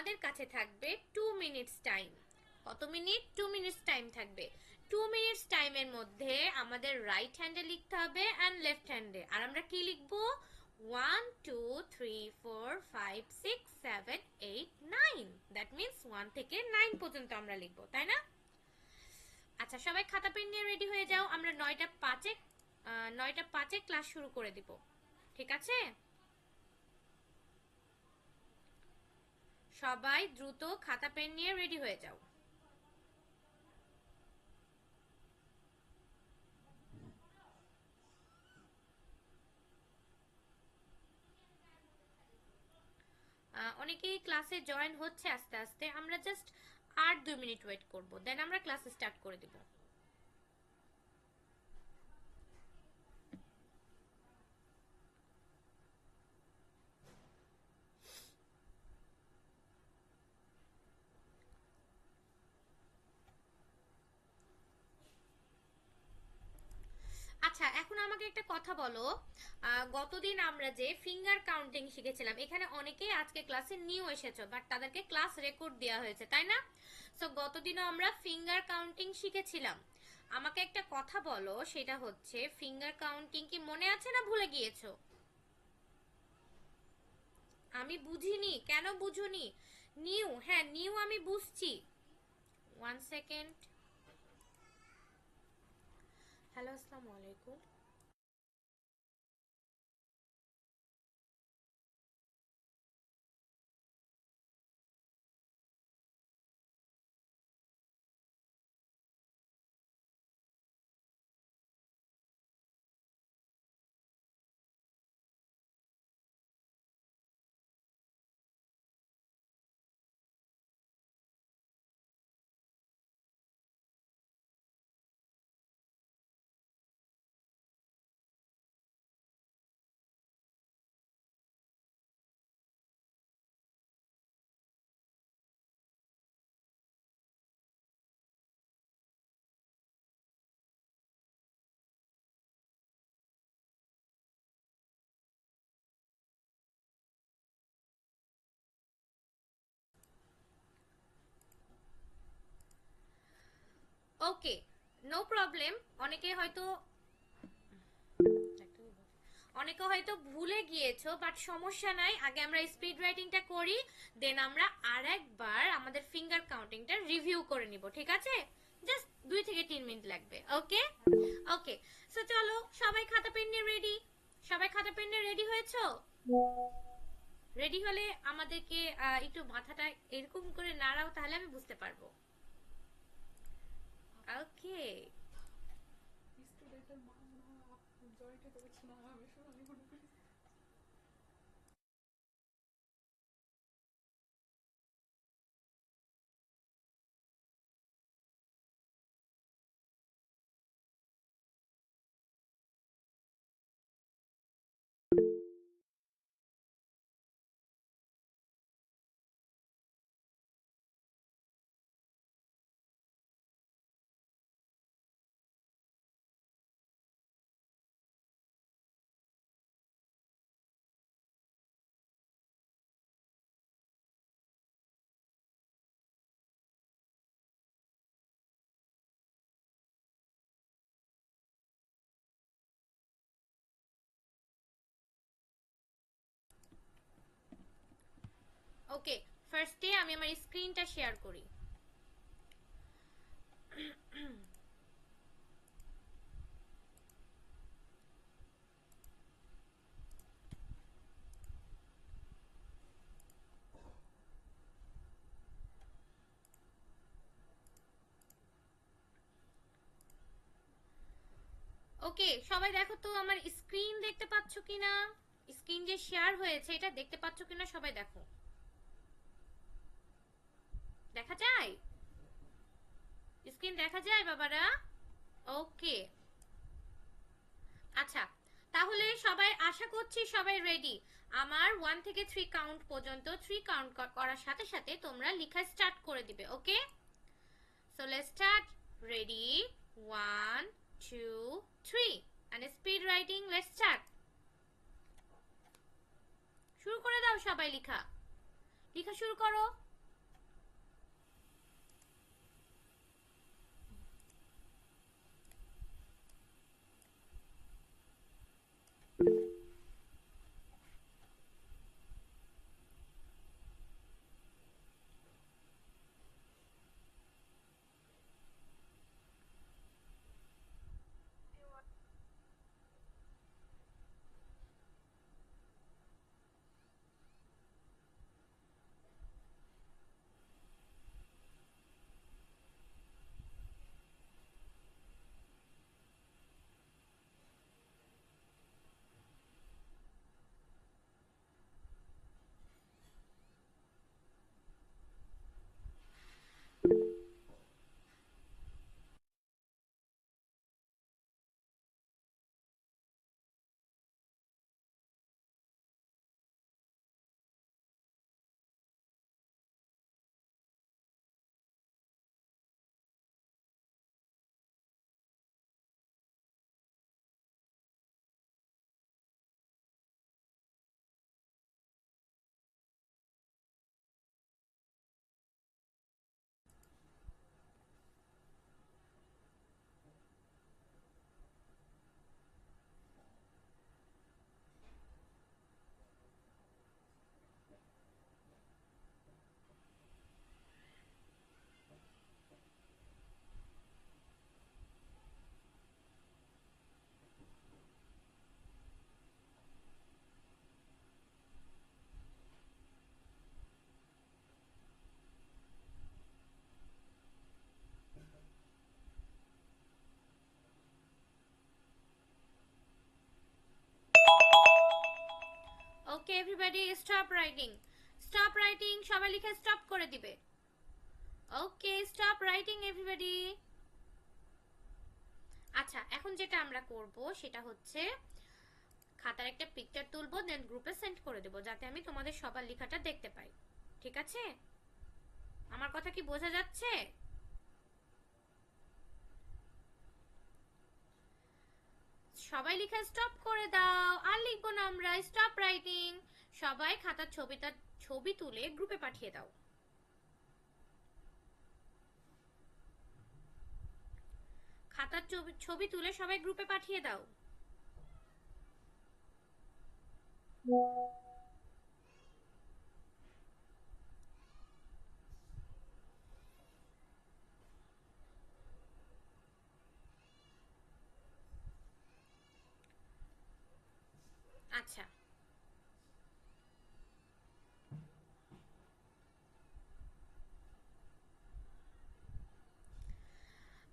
আমাদের কাছে থাকবে 2 মিনিটস টাইম। কত মিনিট? 2 মিনিটস টাইম থাকবে। 2 মিনিটস টাইমের মধ্যে আমাদের রাইট হ্যান্ডে লিখতে হবে অ্যান্ড লেফট হ্যান্ডে। আর আমরা কি লিখবো? 1 2 3 4 5 6 7 8 9। দ্যাট মিন্স 1 থেকে 9 পর্যন্ত আমরা লিখবো, তাই না? আচ্ছা, সবাই খাতা পেন নিয়ে রেডি হয়ে যাও। আমরা 9টা 5-এ ক্লাস শুরু করে দিব, ঠিক আছে? সবাই দ্রুত খাতা পেন নিয়ে রেডি হয়ে যাও। অনেকেই ক্লাসে জয়েন হচ্ছে আস্তে আস্তে। আমরা জাস্ট আর 2 মিনিট ওয়েট করব, দেন আমরা ক্লাস স্টার্ট করে দিব। আচ্ছা, এখন আমাকে একটা কথা বলো, গতদিন আমরা যে ফিঙ্গার কাউন্টিং শিখেছিলাম, এখানে অনেকেই আজকে ক্লাসে নিউ এসেছো, বাট তাদেরকে ক্লাস রেকর্ড দেওয়া হয়েছে, তাই না? সো গতদিনও আমরা ফিঙ্গার কাউন্টিং শিখেছিলাম। আমাকে একটা কথা বলো, সেটা হচ্ছে ফিঙ্গার কাউন্টিং কি মনে আছে না ভুলে গিয়েছো? আমি বুঝিনি, কেন বুঝুনি? নিউ, হ্যাঁ নিউ আমি বুঝছি। 1 সেকেন্ড। হ্যালো, আসসালামু আলাইকুম। ওকে, নো প্রবলেম। অনেকে হয়তো অনেকে হয়তো ভুলে গিয়েছো, বাট সমস্যা নাই। আগে আমরা স্পিড রাইটিংটা করি, দেন আমরা আরেকবার আমাদের ফিঙ্গার কাউন্টিংটা রিভিউ করে নিব, ঠিক আছে? জাস্ট 2 থেকে 3 মিনিট লাগবে। ওকে ওকে, সো চলো সবাই খাতা পেন নিয়ে রেডি। সবাই খাতা পেন নিয়ে রেডি হয়েছো? রেডি হলে আমাদেরকে একটু মাথাটা এরকম করে নাড়াও, তাহলে আমি বুঝতে পারবো। ওকে, ওকে, ফার্স্টে আমি আমার স্ক্রিনটা শেয়ার করি। ওকে, সবাই দেখো তো আমার স্ক্রিন দেখতে পাচ্ছ কিনা? স্ক্রিন যে শেয়ার হয়েছে এটা দেখতে পাচ্ছ কিনা সবাই দেখো। দেখা যায়? স্ক্রিন দেখা যায় বাবারা? ওকে, আচ্ছা, তাহলে সবাই আশা করছি সবাই রেডি। আমার 1 থেকে 3 কাউন্ট পর্যন্ত, 3 কাউন্ট করার সাথে সাথে তোমরা লেখা স্টার্ট করে দিবে। ওকে, so let's start. Ready, 1 2 3 and speed writing, let's start। শুরু করে দাও সবাই, লেখা লেখা শুরু করো। Everybody stop writing, stop writing, সবাই লিখে স্টপ করে দিবে। ওকে, স্টপ রাইটিং এভরিবডি। আচ্ছা, এখন যেটা আমরা করব সেটা হচ্ছে খাতার একটা পিকচার তুলবো, দেন গ্রুপে সেন্ড করে দেব যাতে আমি তোমাদের সবার লেখাটা দেখতে পাই। ঠিক আছে? আমার কথা কি বোঝা যাচ্ছে? সবাই লেখা স্টপ করে দাও, আর লিখবো না আমরা, স্টপ রাইটিং। সবাই খাতার ছবি তুলে গ্রুপে পাঠিয়ে দাও। খাতার ছবি তুলে সবাই গ্রুপে পাঠিয়ে দাও। আচ্ছা,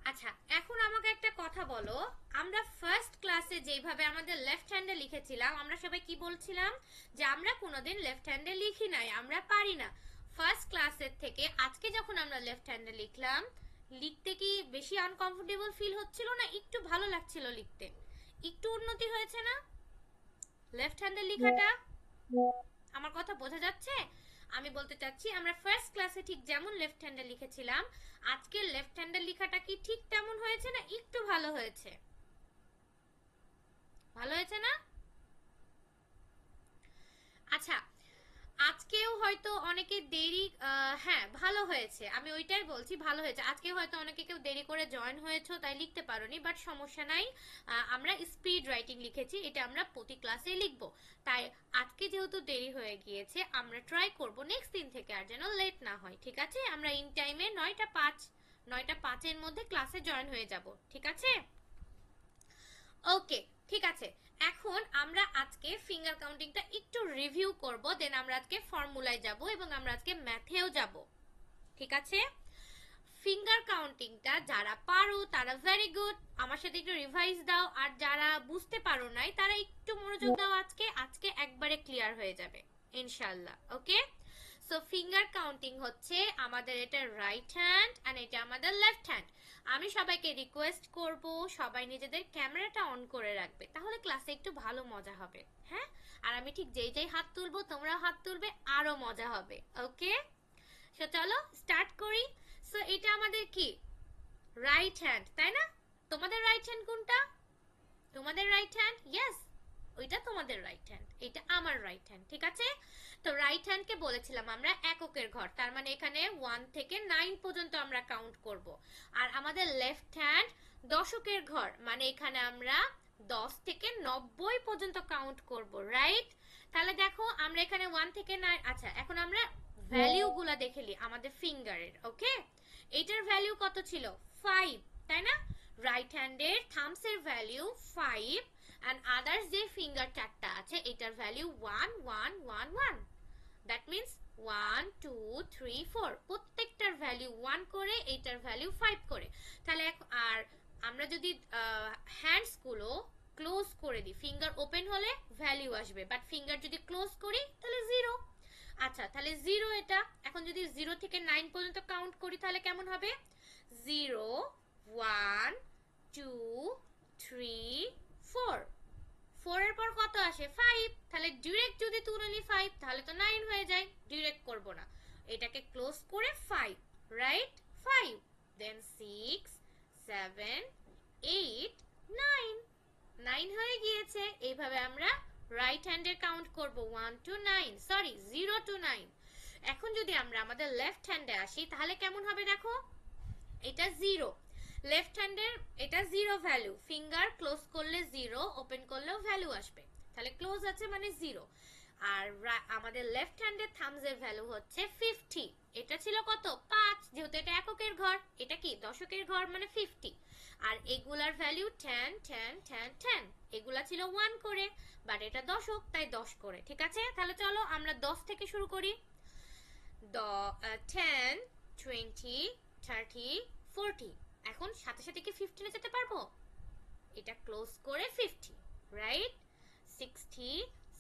আচ্ছা, এখন আমাকে একটা কথা বলো, আমরা ফার্স্ট ক্লাসে যেভাবে আমাদের লেফট হ্যান্ডে লিখেছিলাম, আমরা সবাই কি বলছিলাম যে আমরা কোনোদিন লেফট হ্যান্ডে লিখি নাই, আমরা পারি না। ফার্স্ট ক্লাসের থেকে আজকে যখন আমরা লেফট হ্যান্ডে লিখলাম, লিখতে কি বেশি আনকমফোর্টেবল ফিল হচ্ছিল না একটু ভালো লাগছিল লিখতে? একটু উন্নতি হয়েছে না লেফট হ্যান্ডে লেখাটা? আমার কথা বোঝা যাচ্ছে? আমি বলতে চাচ্ছি আমরা ফার্স্ট ক্লাসে ঠিক যেমন লেফট হ্যান্ডে লিখেছিলাম, আজকের লেফট হ্যান্ডের লেখাটা কি ঠিক তেমন হয়েছে না একটু ভালো হয়েছে? ভালো হয়েছে না? আচ্ছা, আজকেও হয়তো অনেকে দেরি, হ্যাঁ ভালো হয়েছে, আমি ওইটাই বলছি ভালো হয়েছে। আজকে হয়তো অনেকে কেউ দেরি করে জয়েন হয়েছো তাই লিখতে পারোনি, বাট সমস্যা নাই। আমরা স্পিড রাইটিং লিখেছি, এটা আমরা প্রতি ক্লাসে লিখবো। তাই আজকে যেহেতু দেরি হয়ে গিয়েছে, আমরা ট্রাই করব নেক্সট দিন থেকে আর যেন লেট না হয়। ঠিক আছে? আমরা ইন টাইমে 9টা 5 মধ্যে ক্লাসে জয়েন হয়ে যাব। ঠিক আছে? ওকে, ঠিক আছে। এখন আমরা আজকে ফিঙ্গার কাউন্টিংটা একটু রিভিউ করব, দেন আমরা আজকে ফর্মুলায় যাব এবং আমরা আজকে ম্যাথেও যাব। ঠিক আছে? ফিঙ্গার কাউন্টিংটা যারা পারো তারা ভেরি গুড, আমার সাথে একটু রিভাইজ দাও, আর যারা বুঝতে পারো নাই তারা একটু মনোযোগ দাও। আজকে একবারে ক্লিয়ার হয়ে যাবে ইনশাআল্লাহ। ওকে, সো ফিঙ্গার কাউন্টিং হচ্ছে আমাদের এটা রাইট হ্যান্ড আর এটা আমাদের লেফট হ্যান্ড। আমি সবাইকে রিকোয়েস্ট করব সবাই নিজেদের ক্যামেরাটা অন করে রাখবে, তাহলে ক্লাসে একটু ভালো মজা হবে। হ্যাঁ, আর আমি ঠিক যেই হাত তুলবো তোমরাও হাত তুলবে, আরো মজা হবে। ওকে, সো চলো স্টার্ট করি। সো এটা আমাদের কি রাইট হ্যান্ড, তাই না? তোমাদের রাইট হ্যান্ড কোনটা? তোমাদের রাইট হ্যান্ড, ইয়েস, ওইটা তোমাদের রাইট হ্যান্ড, এটা আমার রাইট হ্যান্ড। ঠিক আছে? তো রাইট হ্যান্ডকে বলেছিলাম আমরা এককের ঘর, তার মানে এখানে 1 থেকে 9 পর্যন্ত আমরা কাউন্ট করব। আর আমাদের লেফট হ্যান্ড দশকের ঘর, মানে এখানে আমরা 10 থেকে 90 পর্যন্ত কাউন্ট করব। রাইট? তাহলে দেখো আমরা এখানে 1 থেকে 9। আচ্ছা, এখন আমরা ভ্যালু গুলা দেখেলি আমাদের ফিঙ্গারের। ওকে, এটার ভ্যালু কত ছিল? 5, তাই না? রাইট হ্যান্ডের থামসের ভ্যালু 5, and others যে ফিঙ্গার চারটা আছে এটার ভ্যালু 1 1 1 1। দ্যাট মিন্স 1 2 3 4, প্রত্যেকটার ভ্যালু 1 করে, এটার ভ্যালু 5 করে। তাহলে আর আমরা যদি হ্যান্ডস গুলো ক্লোজ করে দিই, ফিঙ্গার ওপেন হলে ভ্যালু আসবে, বাট ফিঙ্গার যদি ক্লোজ করি তাহলে 0। আচ্ছা, তাহলে 0 এটা। এখন যদি 0 থেকে 9 পর্যন্ত কাউন্ট করি তাহলে কেমন হবে? 0 1 2 3 4। 4 এর পর কত আসে? 5। তাহলে ডিরেক্ট যদি তুলে নিই 5 তাহলে তো 9 হয়ে যায়, ডিরেক্ট করব না, এটাকে ক্লোজ করে 5। রাইট? 5, দেন 6 7 8 9, 9 হয়ে গিয়েছে। এইভাবে আমরা রাইট হ্যান্ডের কাউন্ট করব 1 to 9, সরি 0 to 9। এখন যদি আমরা আমাদের লেফট হ্যান্ডে আসি তাহলে কেমন হবে দেখো, এটা 0, লেফট হ্যান্ডের এটা 0 ভ্যালু, ফিঙ্গার ক্লোজ করলে 0, ওপেন করলেও ভ্যালু আসবে, তাহলে ক্লোজ আছে মানে 0। আর আমাদের লেফট হ্যান্ডের থামসের ভ্যালু হচ্ছে 50, এটা ছিল কত? 5, যেহেতু এটা এককের ঘর, এটা কি দশকের ঘর মানে 50। আর এগুলার ভ্যালু 10 10 10 10, এগুলা ছিল 1 করে, বাট এটা দশক তাই 10 করে। ঠিক আছে? তাহলে চলো আমরা 10 থেকে শুরু করি। 10 20 30 40, এখন সাথে সাথে কি 15 এ যেতে পারবো? এটা ক্লোজ করে 50। রাইট? 60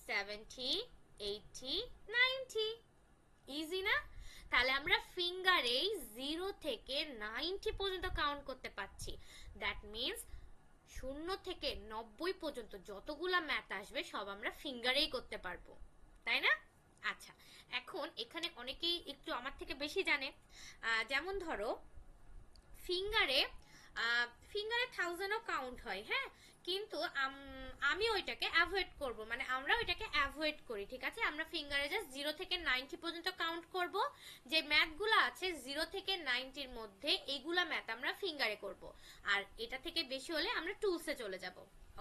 70 80, 90। ইজি না? তাহলে আমরা ফিঙ্গারে 0 থেকে 90 পর্যন্ত কাউন্ট করতে পারছি। দ্যাট মিন্স 0 থেকে 90 পর্যন্ত যতগুলা ম্যাথ আসবে সব আমরা ফিঙ্গারেই করতে পারবো, তাই না? আচ্ছা, এখন এখানে অনেকেই একটু আমার থেকে বেশি জানে। যেমন ধরো ফিঙ্গারে ফিঙ্গারে 1000ও কাউন্ট হয়, হ্যাঁ, কিন্তু আমি ওইটাকে অ্যাভয়েড করব, মানে আমরা ওইটাকে অ্যাভয়েড করি, ঠিক আছে? আমরা ফিঙ্গারে জাস্ট 0 থেকে 90 পর্যন্ত কাউন্ট করব। যে ম্যাথগুলো আছে 0 থেকে 90-র মধ্যে এইগুলা ম্যাথ আমরা ফিঙ্গারে করব, আর এটা থেকে বেশি হলে আমরা টুলসে চলে যাব।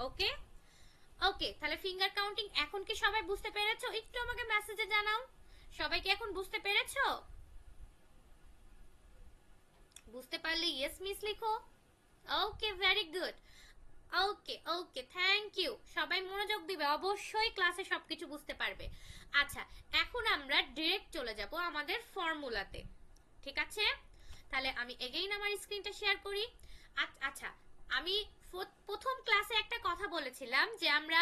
ওকে ওকে, তাহলে ফিঙ্গার কাউন্টিং এখন কি সবাই বুঝতে পেরেছো? একটু আমাকে মেসেজে জানাও, সবাই কি এখন বুঝতে পেরেছো? বুঝতে পারলে ইয়েস মিস লিখো। Okay, very good. Okay okay, thank you. সবাই মনোযোগ দিবে, অবশ্যই ক্লাসে সবকিছু বুঝতে পারবে। আচ্ছা, এখন আমরা ডিরেক্ট চলে যাব আমাদের ফর্মুলাতে, ঠিক আছে? তাহলে আমি এগেইন আমার স্ক্রিনটা শেয়ার করি। আচ্ছা, আমি প্রথম ক্লাসে একটা কথা বলেছিলাম যে আমরা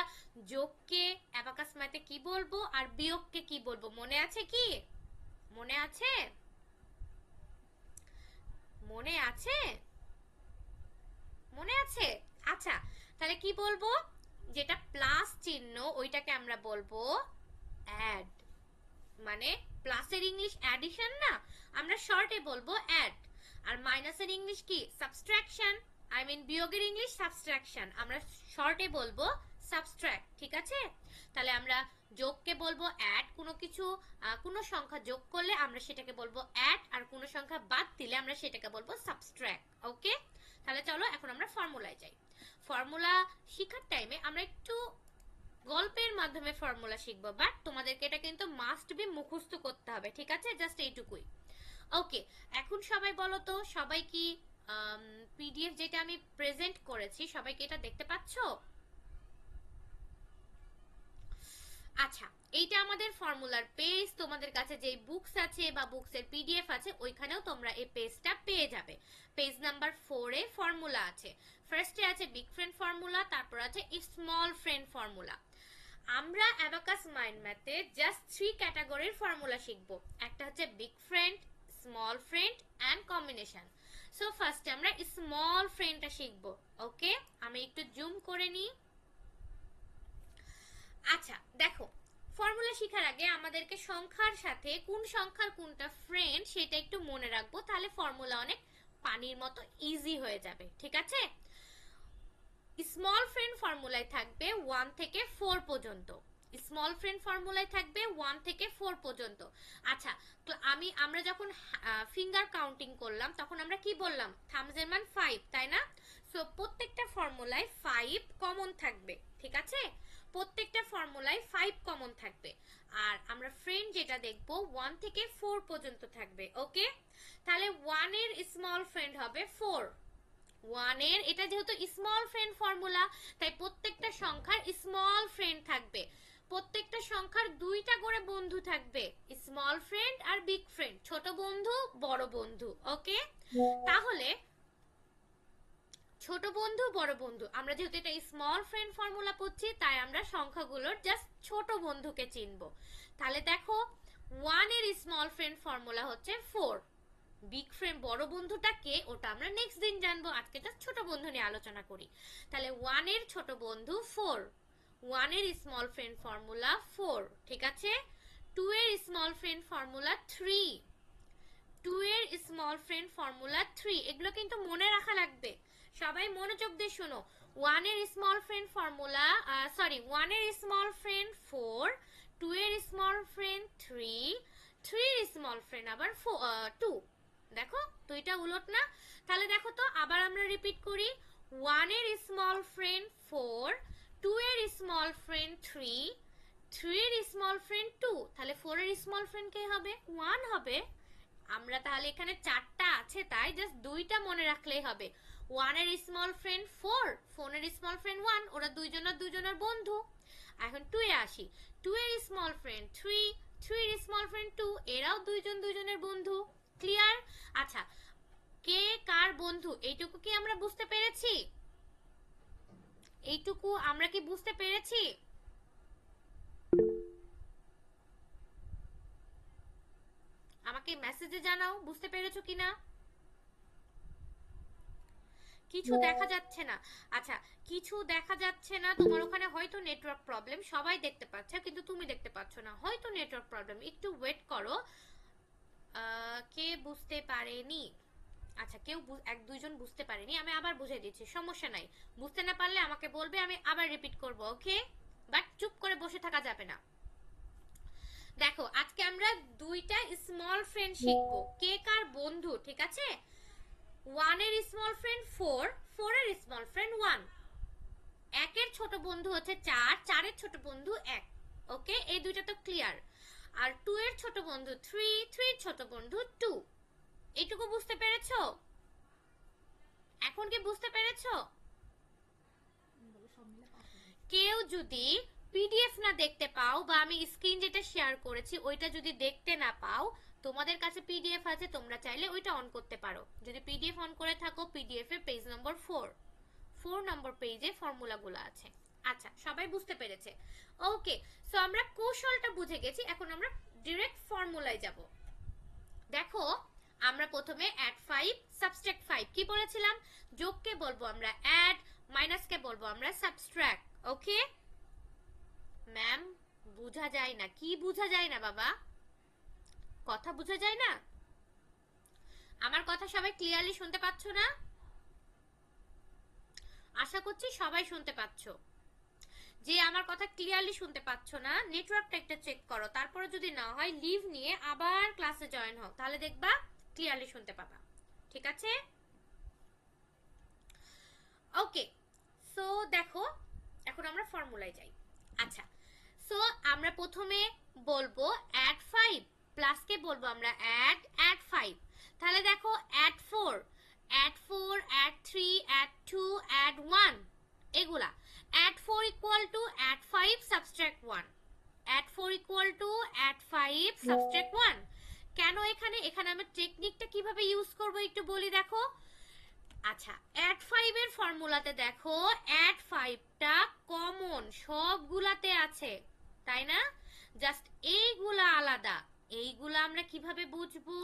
যোগকে অ্যাবাকাস ম্যাথে কি বলবো আর বিয়োগকে কি বলবো, মনে আছে কি? মনে আছে? মনে আছে? মনে আছে? আচ্ছা, তাহলে কি বলবো? যেটা প্লাস চিহ্ন ওইটাকে আমরা বলবো অ্যাড, মানে প্লাসের ইংলিশ অ্যাডিশন না, আমরা শর্টে বলবো অ্যাড। আর মাইনাসের ইংলিশ কি? সাবট্রাকশন, আই মিন বিয়োগের ইংলিশ সাবট্রাকশন, আমরা শর্টে বলবো সাবট্রাক্ট, ঠিক আছে? তাহলে আমরা যোগকে বলবো অ্যাড, কোনো কিছু কোনো সংখ্যা যোগ করলে আমরা সেটাকে বলবো অ্যাড, আর কোনো সংখ্যা বাদ দিলে আমরা সেটাকে বলবো সাবট্রাক্ট। ওকে, তাহলে চলো এখন আমরা ফর্মুলায় যাই। ফর্মুলা শেখার টাইমে আমরা একটু গল্পের মাধ্যমে ফর্মুলা শিখবো, বাট তোমাদেরকে এটা কিন্তু মাস্ট বি মুখস্থ করতে হবে, ঠিক আছে? জাস্ট এইটুকুই। ওকে, এখন সবাই বলো তো, সবাই কি পিডিএফ যেটা আমি প্রেজেন্ট করেছি সবাই কি এটা দেখতে পাচ্ছো? আচ্ছা, এইটা আমাদের ফর্মুলার পেজ। তোমাদের কাছে যে বুকস আছে বা বুকসের পিডিএফ আছে ওইখানেও তোমরা এই পেজটা পেয়ে যাবে। পেজ নাম্বার 4 এ ফর্মুলা আছে। ফার্স্টে আছে বিগ ফ্রেন্ড ফর্মুলা, তারপর আছে স্মল ফ্রেন্ড ফর্মুলা। আমরা অ্যাবাকাস মাইন্ড ম্যাথে জাস্ট 3 ক্যাটাগরির ফর্মুলা শিখবো। একটা হচ্ছে big friend, small friend and combination. So ফার্স্টে আমরা স্মল ফ্রেন্ডটা শিখবো। ওকে, আমি একটু জুম করে নিই। আচ্ছা দেখো, ফর্মুলা শেখার আগে আমাদেরকে সংখ্যার সাথে কোন সংখ্যার কোনটা ফ্রেন্ড সেটা একটু মনে রাখবো, তাহলে ফর্মুলা অনেক পানির মতো ইজি হয়ে যাবে, ঠিক আছে? স্মল ফ্রেন্ড ফর্মুলায় থাকবে 1 থেকে 4 পর্যন্ত। স্মল ফ্রেন্ড ফর্মুলায় থাকবে 1 থেকে 4 পর্যন্ত। আচ্ছা, তো আমরা যখন ফিঙ্গার কাউন্টিং করলাম তখন আমরা কি বললাম? থাম্বসের মান 5, তাই না? সো প্রত্যেকটা ফর্মুলায় 5 কমন থাকবে, ঠিক আছে? প্রত্যেকটা ফর্মুলায় 5 কমন থাকবে। আর আমরা ফ্রেন্ড যেটা দেখবো 1 থেকে 4 পর্যন্ত থাকবে। ওকে, তাহলে 1 এর স্মল ফ্রেন্ড হবে 4। 1 এর, এটা যেহেতু স্মল ফ্রেন্ড ফর্মুলা তাই প্রত্যেকটা সংখ্যার স্মল ফ্রেন্ড থাকবে। প্রত্যেকটা সংখ্যার দুইটা করে বন্ধু থাকবে, স্মল ফ্রেন্ড আর বিগ ফ্রেন্ড, ছোট বন্ধু বড় বন্ধু। ওকে, তাহলে ছোট বন্ধু বড় বন্ধু, আমরা যেহেতু এটা স্মল ফ্রেন্ড ফর্মুলা পড়ছি তাই আমরা সংখ্যাগুলোর জাস্ট ছোট বন্ধুকে চিনবো। তাহলে দেখো 1 এর স্মল ফ্রেন্ড ফর্মুলা হচ্ছে 4। বিগ ফ্রেন্ড বড় বন্ধুটাকে ওটা আমরা নেক্সট দিন জানবো, আজকে জাস্ট ছোট বন্ধু নিয়ে আলোচনা করি। তাহলে 1 এর ছোট বন্ধু 4, 1 এর স্মল ফ্রেন্ড ফর্মুলা 4, ঠিক আছে? 2 এর স্মল ফ্রেন্ড ফর্মুলা 3, 2 এর স্মল ফ্রেন্ড ফর্মুলা 3, এগুলো কিন্তু মনে রাখা লাগবে। সবাই মনোযোগ দিয়ে শোনো। 1 এর স্মল ফ্রেন্ড ফর্মুলা, 1 এর স্মল ফ্রেন্ড 4, 2 এর স্মল ফ্রেন্ড 3, 3 এর স্মল ফ্রেন্ড আবার 2। দেখো দুইটা উলট না? তাহলে দেখো তো আবার আমরা রিপিট করি। 1 এর স্মল ফ্রেন্ড 4, 2 এর স্মল ফ্রেন্ড 3, 3 এর স্মল ফ্রেন্ড 2, তাহলে 4 এর স্মল ফ্রেন্ড কে হবে? 1 হবে। আমরা তাহলে এখানে 4টা আছে তাই জাস্ট 2টা মনে রাখলেই হবে। 1 এর স্মল ফ্রেন্ড 4, 4 এর স্মল ফ্রেন্ড 1, ওরা দুইজনের বন্ধু। এখন 2 এ আসি। 2 এর স্মল ফ্রেন্ড 3, 3 এর স্মল ফ্রেন্ড 2, এরাও দুইজনের বন্ধু। ক্লিয়ার? আচ্ছা, কে কার বন্ধু এইটুকু কি আমরা বুঝতে পেরেছি? এইটুকু আমরা কি বুঝতে পেরেছি? আমাকে মেসেজে জানাও বুঝতে পেরেছো কিনা। কিছু দেখা যাচ্ছে না। আচ্ছা, কিছু দেখা যাচ্ছে না, তোমার ওখানে হয়তো নেটওয়ার্ক প্রবলেম, সবাই দেখতে পাচ্ছে কিন্তু তুমি দেখতে পাচ্ছ না, হয়তো নেটওয়ার্ক প্রবলেম, একটু ওয়েট করো। কে বুঝতে পারেনি? আচ্ছা, কেউ এক দুইজন বুঝতে পারেনি, আমি আবার বুঝিয়ে দিচ্ছি, সমস্যা নাই। বুঝতে না পারলে আমাকে বলবে, আমি আবার রিপিট করব, ওকে? বাট চুপ করে বসে থাকা যাবে না। দেখো, আজকে আমরা দুইটা স্মল ফ্রেন্ড শিখবো। কে কার বন্ধু, ঠিক আছে? 1 এর স্মল ফ্রেন্ড 4, 4 এর স্মল ফ্রেন্ড 1, 1 এর ছোট বন্ধু হচ্ছে 4, 4 এর ছোট বন্ধু 1। ওকে, এই দুইটা তো ক্লিয়ার। আর 2 এর ছোট বন্ধু 3, 3 এর ছোট বন্ধু 2। এইটুকু বুঝতে পেরেছো? এখন কি বুঝতে পেরেছো? কেউ যদি পিডিএফ না দেখতে পাও বা আমি স্ক্রিন যেটা শেয়ার করেছি ওইটা যদি দেখতে না পাও, তোমাদের কাছে পিডিএফ আছে, তোমরা চাইলে ওইটা অন করতে পারো। যদি পিডিএফ অন করে থাকো, পিডিএফ এর পেজ নম্বর 4 নম্বর পেজে ফর্মুলাগুলো আছে। আচ্ছা, সবাই বুঝতে পেরেছে? ওকে, সো আমরা কৌশলটা বুঝে গেছি, এখন আমরা ডাইরেক্ট ফর্মুলায় যাব। দেখো, আমরা প্রথমে অ্যাড 5 সাবট্রাক্ট 5 কি বলেছিলাম? যোগকে বলবো আমরা অ্যাড, মাইনাসকে বলবো আমরা সাবট্রাক্ট। ওকে ম্যাম, বুঝা যায় না? কি বুঝা যায় না বাবা? কথা বুঝা যায় না? আমার কথা সবাই ক্লিয়ারলি শুনতে পাচ্ছ না? আশা করছি সবাই শুনতে পাচ্ছ। যে আমার কথা ক্লিয়ারলি শুনতে পাচ্ছ না, নেটওয়ার্কটা একটা চেক করো, তারপরে যদি না হয় লিভ নিয়ে আবার ক্লাসে জয়েন হও, তাহলে দেখবা ক্লিয়ারলি শুনতে পাবা। ঠিক আছে? ওকে, সো দেখো, এখন আমরা ফর্মুলায় যাই। আচ্ছা, সো আমরা প্রথমে বলবো অ্যাড 5, প্লাসকে বলবো আমরা অ্যাড 5। তাহলে দেখো, add 4, add 4, add 3, add 2, add 1, এগুলা। Add 4 equal to add 5 subtract 1, add 4 equal to add 5 subtract 1। কেন এখানে আমরা টেকনিকটা কিভাবে ইউজ করব একটু বলি, দেখো। আচ্ছা, অ্যাড 5 এর ফর্মুলাতে দেখো, অ্যাড 5টা কমন সবগুলাতে আছে, তাই না? জাস্ট এইগুলা আলাদা। এইগুলা আমরা কিভাবে বুঝবো?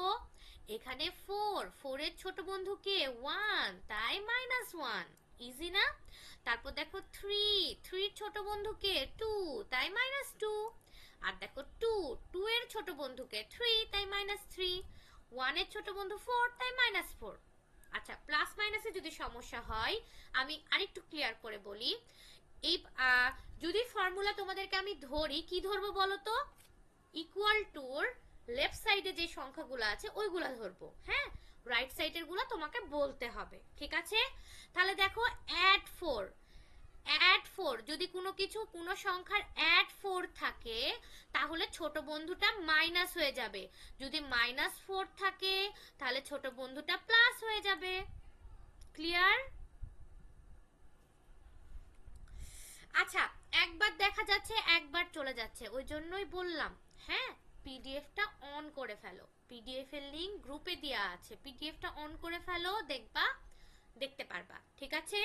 এখানে 4 এর ছোট বন্ধু কে? 1, তাই -1, ইজি না? তারপর দেখো 3 এর ছোট বন্ধু কে? 2, তাই -2। আর দেখো 2 এর ছোট বন্ধু কে? 3, তাই -3। 1 এর ছোট বন্ধু 4, তাই -4। আচ্ছা, প্লাস মাইনাসে যদি সমস্যা হয়, আমি আরেকটু ক্লিয়ার করে বলি। এই যদি ফর্মুলা তোমাদেরকে আমি ধরি, কি ধরবো বলো তো? ইকুয়াল টুর লেফট সাইডে যে সংখ্যাগুলো আছে ওইগুলা ধরবো, হ্যাঁ? রাইট সাইডের গুলা তোমাকে বলতে হবে, ঠিক আছে? তাহলে দেখো, অ্যাড 4 যদি কোনো সংখ্যার অ্যাড 4 থাকে, তাহলে ছোট বন্ধুটা মাইনাস হয়ে যাবে। যদি -4 থাকে, তাহলে ছোট বন্ধুটা প্লাস হয়ে যাবে। ক্লিয়ার? আচ্ছা, একবার দেখা যাচ্ছে, একবার চলে যাচ্ছে, ওই জন্যই বললাম, হ্যাঁ, পিডিএফটা অন করে ফেলো। পিডিএফ এর লিংক গ্রুপে দেওয়া আছে, পিডিএফটা অন করে ফেলো, দেখবা, দেখতে পারবা। ঠিক আছে?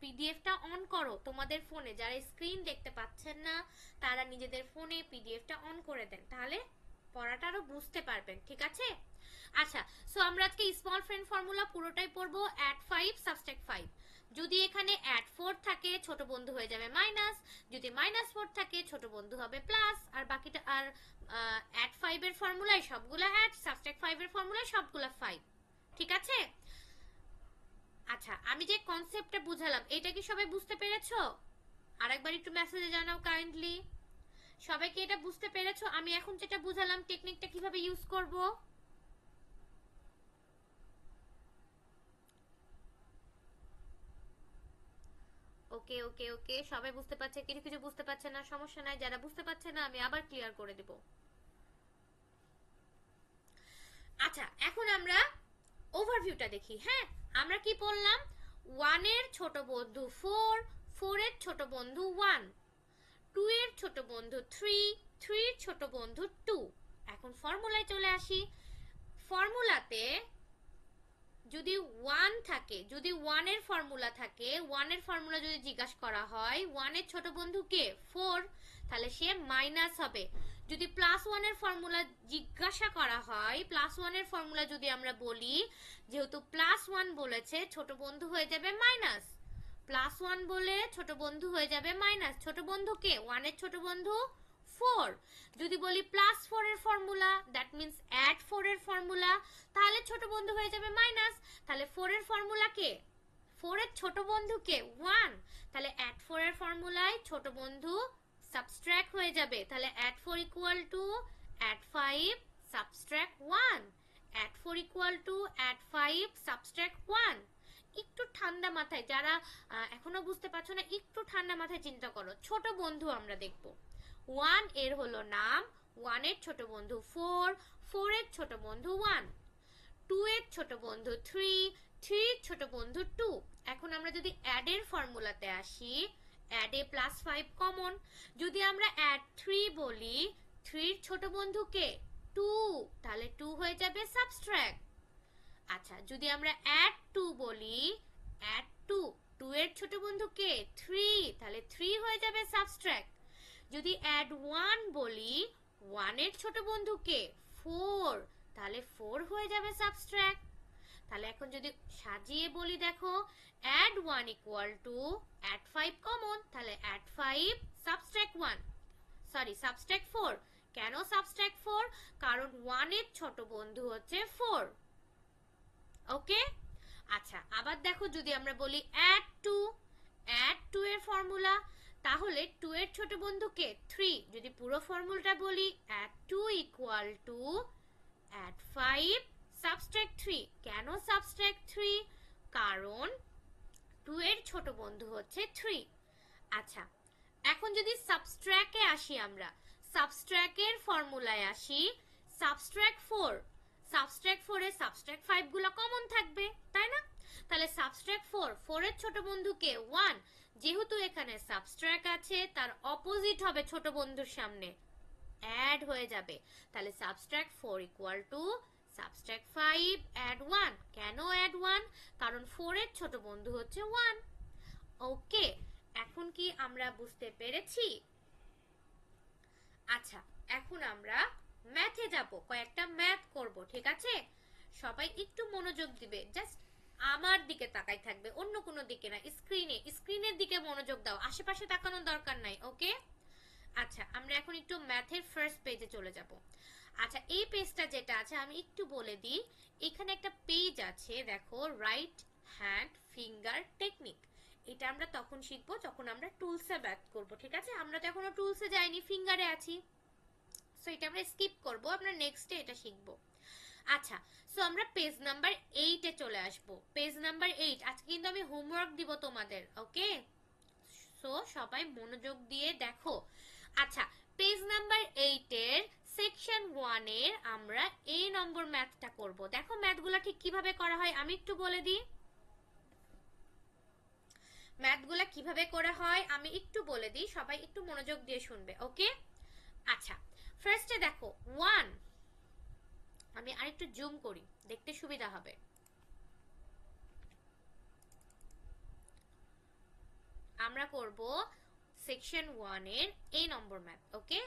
পিডিএফটা অন করো তোমাদের ফোনে। যারা স্ক্রিন দেখতে পাচ্ছেন না, তারা নিজেদের ফোনে পিডিএফটা অন করে দেন, তাহলে পড়াটা আরো বুঝতে পারবেন। ঠিক আছে? আচ্ছা, সো আমরা আজকে স্মল ফ্রেন্ড ফর্মুলা পুরোটাই পড়বো। Add 5 subtract 5। যদি এখানে অ্যাড 4 থাকে, ছোট বন্ধু হয়ে যাবে মাইনাস। যদি -4 থাকে, ছোট বন্ধু হবে প্লাস। আর বাকিটা, আর অ্যাড 5 এর ফর্মুলায় সবগুলা অ্যাড, সাবট্রাক্ট 5 এর ফর্মুলায় সবগুলা 5। ঠিক আছে? আচ্ছা, আমি যে কনসেপ্টটা বুঝালাম, এটা কি সবাই বুঝতে পেরেছো? আরেকবার একটু মেসেজে জানাও কাইন্ডলি। সবাই কি এটা বুঝতে পেরেছো? আমি এখন যেটা বুঝালাম, টেকনিকটা কিভাবে ইউজ করব? ওকে ওকে ওকে, সবাই বুঝতে পারছে, কিছু কিছু বুঝতে পারছে না, সমস্যা নাই। যারা বুঝতে পারছে না, আমি আবার ক্লিয়ার করে দেব। আচ্ছা, এখন আমরা ওভারভিউটা দেখি। হ্যাঁ, আমরা কি বললাম? 1 এর ছোট বন্ধু 4, 4 এর ছোট বন্ধু 1, 2 এর ছোট বন্ধু 3, 3 এর ছোট বন্ধু 2। এখন ফর্মুলায় চলে আসি। ফর্মুলাতে যদি 1 থাকে, যদি 1 এর ফর্মুলা থাকে, 1 এর ফর্মুলা যদি জিজ্ঞাসা করা হয়, 1 এর ছোট বন্ধু কে? 4, তাহলে সে মাইনাস হবে। যদি +1 এর ফর্মুলা জিজ্ঞাসা করা হয়, +1 এর ফর্মুলা যদি আমরা বলি, যেহেতু +1 বলেছে ছোট বন্ধু হয়ে যাবে মাইনাস, +1 বলে ছোট বন্ধু হয়ে যাবে মাইনাস, ছোট বন্ধু কে? 1 এর ছোট বন্ধু 4। যদি বলি +4 এর ফর্মুলা, দ্যাট মিন্স অ্যাড 4 এর ফর্মুলা, তাহলে ছোট বন্ধু হয়ে যাবে মাইনাস, তাহলে 4 এর ফর্মুলা কে? 4 এর ছোট বন্ধু কে? 1। তাহলে অ্যাড 4 এর ফর্মুলায় ছোট বন্ধু সাবট্রাক্ট হয়ে যাবে, তাহলে add 4 equal to add 5 subtract 1, add 4 equal to add 5 subtract 1। একটু ঠান্ডা মাথায়, যারা এখনো বুঝতে পারছো না, একটু ঠান্ডা মাথায় চিন্তা করো। ছোট বন্ধু আমরা দেখব, 1 এর হলো নাম, 1 এর ছোট বন্ধু 4, 4 এর ছোট বন্ধু 1, 2 এর ছোট বন্ধু 3, 3 এর ছোট বন্ধু 2। এখন আমরা যদি অ্যাড এর ফর্মুলাতে আসি, অ্যাড এ +5 কমন, যদি আমরা অ্যাড 3 বলি, 3 এর ছোট বন্ধু কে? 2, তাহলে 2 হয়ে যাবে সাবট্রাক্ট। আচ্ছা, যদি আমরা অ্যাড 2 বলি, অ্যাড 2, 2 এর ছোট বন্ধু কে? 3, তাহলে 3 হয়ে যাবে সাবট্রাক্ট। যদি অ্যাড 1 বলি, 1 এর ছোট বন্ধু কে? 4, তাহলে 4 হয়ে যাবে সাবট্রাক্ট। তাহলে এখন যদি সাজিয়ে বলি, দেখো add 1 equal to add 5 common, তাহলে অ্যাড 5 সাবট্রাক্ট 1, সরি সাবট্রাক্ট 4। কেন সাবট্রাক্ট 4? কারণ 1 এর ছোট বন্ধু হচ্ছে 4। ওকে, আচ্ছা আবার দেখো যদি আমরা বলি অ্যাড 2, অ্যাড 2 এর ফর্মুলা, তাহলে 2 এর ছোট বন্ধু কে? 3। যদি পুরো ফর্মুলাটা বলি, add 2 equal to add 5 subtract 3। কেন সাবট্রাক্ট 3? কারণ 2 এর ছোট বন্ধু হচ্ছে 3। আচ্ছা, এখন যদি সাবট্রাক্টে আসি, আমরা সাবট্রাক্টের ফর্মুলায় আসি, সাবট্রাক্ট 4, সাবট্রাক্ট 4 এর সাবট্রাক্ট 5 গুলো কমন থাকবে, তাই না? তাহলে সাবট্রাক্ট 4, 4 এর ছোট বন্ধু কে? 1। যেহেতু এখানে সাবট্রাক্ট আছে, তার অপোজিট হবে ছোট বন্ধুর সামনে, অ্যাড হয়ে যাবে। তাহলে subtract 4 equal to subtract 5 add 1। কেন অ্যাড 1? কারণ 4 এর ছোট বন্ধু হচ্ছে 1। ওকে, এখন কি আমরা বুঝতে পেরেছি? আচ্ছা, এখন আমরা ম্যাথে যাব, কয়েকটা ম্যাথ করব, ঠিক আছে? সবাই একটু মনোযোগ দিবে, জাস্ট আমার দিকে তাকাই থাকবে, অন্য কোনো দিকে না, স্ক্রিনের দিকে মনোযোগ দাও, আশেপাশে তাকানোর দরকার নাই। ওকে, আচ্ছা আমরা এখন একটু ম্যাথের ফার্স্ট পেজে চলে যাব। আচ্ছা, এই পেজটা যেটা আছে আমি একটু বলে দিই। এখানে একটা পেজ আছে, দেখো রাইট হ্যান্ড ফিঙ্গার টেকনিক। এটা আমরা তখন শিখবো যখন আমরা টুলসে ম্যাথ করব, ঠিক আছে? আমরা তো এখনো টুলসে যাইনি, ফিঙ্গারে আছি, সো এটা আমরা স্কিপ করব, আমরা নেক্সটে এটা শিখব। আচ্ছা, সো আমরা পেজ নাম্বার 8 এ চলে আসব। পেজ নাম্বার 8, আজকে কিন্তু আমি হোমওয়ার্ক দিব তোমাদের, ওকে? সো সবাই মনোযোগ দিয়ে দেখো। আচ্ছা, পেজ নাম্বার 8 এর সেকশন 1 এর আমরা এ নম্বর ম্যাথটা করব। দেখো ম্যাথগুলো ঠিক কিভাবে করা হয় আমি একটু বলে দিই। ম্যাথগুলো কিভাবে করা হয় আমি একটু বলে দিই, সবাই একটু মনোযোগ দিয়ে শুনবে, ওকে? আচ্ছা, ফার্স্টে দেখো 1, আমি আরেকটু জুম করি, দেখতে সুবিধা হবে। আমরা করব সেকশন 1 এর এ নম্বর ম্যাথ, ওকে?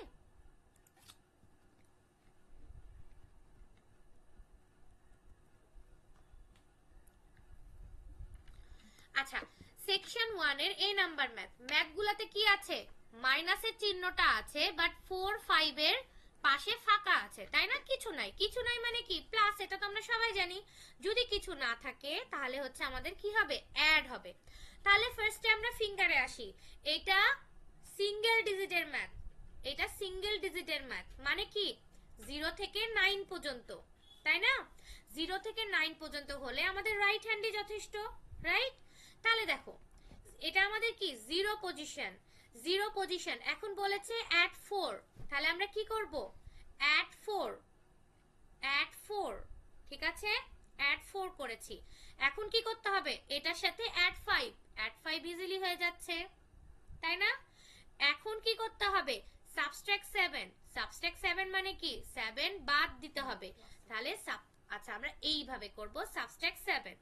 আচ্ছা, সেকশন 1 এর এ নাম্বার ম্যাথ, ম্যাথগুলোতে কি আছে? মাইনাসের চিহ্নটা আছে, বাট 4, 5 এর পাশে ফাঁকা আছে, তাই না? কিছু নাই, কিছু নাই মানে কি? প্লাস, এটা তো আমরা সবাই জানি। যদি কিছু না থাকে তাহলে হচ্ছে আমাদের কি হবে? অ্যাড হবে। তাহলে ফার্স্টে আমরা ফিঙ্গারে আসি। এটা সিঙ্গেল ডিজিটের ম্যাথ, এটা সিঙ্গেল ডিজিটের ম্যাথ মানে কি? 0 থেকে 9 পর্যন্ত, তাই না? 0 থেকে 9 পর্যন্ত হলে আমাদের রাইট হ্যান্ডই যথেষ্ট, রাইট? তাহলে দেখো এটা আমাদের কি? 0 পজিশন, 0 পজিশন। এখন বলেছে অ্যাড 4, তাহলে আমরা কি করব? অ্যাড 4, অ্যাড 4, ঠিক আছে? অ্যাড 4 করেছি। এখন কি করতে হবে? এটার সাথে অ্যাড 5, অ্যাড 5 ইজিলি হয়ে যাচ্ছে, তাই না? এখন কি করতে হবে? সাবট্রাক্ট 7, সাবট্রাক্ট 7 মানে কি? 7 বাদ দিতে হবে, তাহলে আচ্ছা আমরা এইভাবে করব, সাবট্রাক্ট 7,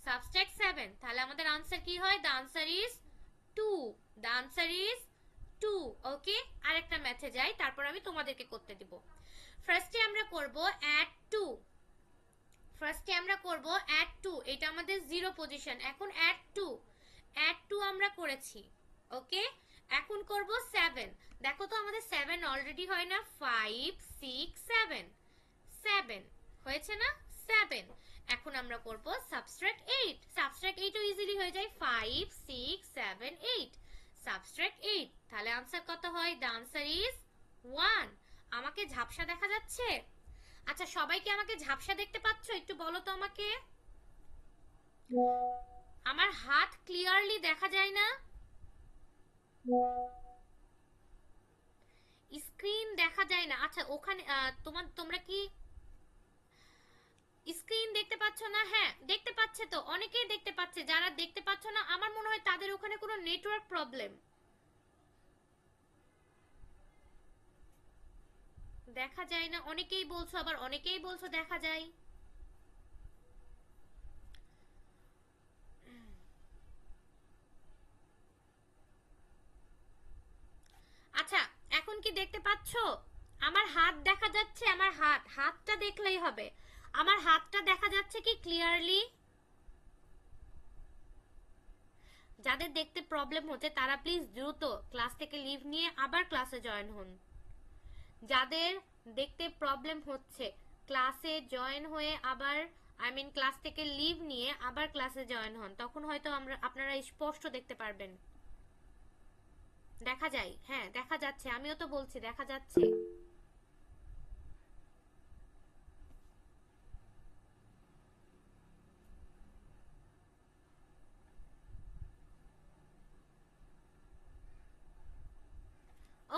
সাবট্রাক্ট 7, তাহলে আমাদের आंसर কি হয়? the answer is 2, the answer is 2। ওকে, আরেকটা ম্যাথে যাই, তারপর আমি তোমাদেরকে করতে দিব। ফার্স্টে আমরা করব অ্যাড 2। অ্যাড 2, এটা আমাদের 0 পজিশন। এখন অ্যাড 2 আমরা করেছি। ওকে, এখন করব 7। দেখো তো আমাদের 7 অলরেডি হয় না? 5 6 7 7 হয়েছে না? 7। এখন আমরা করব সাবট্রাক্ট 8। সাবট্রাক্ট 8 ও ইজিলি হয়ে যায়। 5 6 7 8 সাবট্রাক্ট 8। তাহলে आंसर কত হয়? The answer is 1। আমাকে ঝাপসা দেখা যাচ্ছে? আচ্ছা, সবাই কি আমাকে ঝাপসা দেখতে পাচ্ছ? একটু বলো তো আমাকে। আমার হাত ক্লিয়ারলি দেখা যায় না? স্ক্রিন দেখা যায় না। আচ্ছা, ওখানে তোমরা কি স্ক্রিন দেখতে পাচ্ছ না? হ্যাঁ, দেখতে পাচ্ছে তো, অনেকেই দেখতে পাচ্ছে। যারা দেখতে পাচ্ছ না, আমার মনে হয় তাদের ওখানে কোনো নেটওয়ার্ক প্রবলেম। দেখা যায় না অনেকেই বলছো, আবার অনেকেই বলছো দেখা যায়। আচ্ছা, এখন কি দেখতে পাচ্ছো? আমার হাত দেখা যাচ্ছে? আমার হাতটা দেখলেই হবে। আমার হাতটা দেখা যাচ্ছে কি ক্লিয়ারলি? যাদের দেখতে প্রবলেম হচ্ছে তারা প্লিজ দ্রুত ক্লাস থেকে লিভ নিয়ে আবার ক্লাসে জয়েন হন। যাদের দেখতে প্রবলেম হচ্ছে ক্লাসে জয়েন হয়ে আবার ক্লাস থেকে লিভ নিয়ে আবার ক্লাসে জয়েন হন, তখন হয়তো আপনারা স্পষ্ট দেখতে পারবেন। দেখা যায়? হ্যাঁ, দেখা যাচ্ছে। আমিও তো বলছি দেখা যাচ্ছে।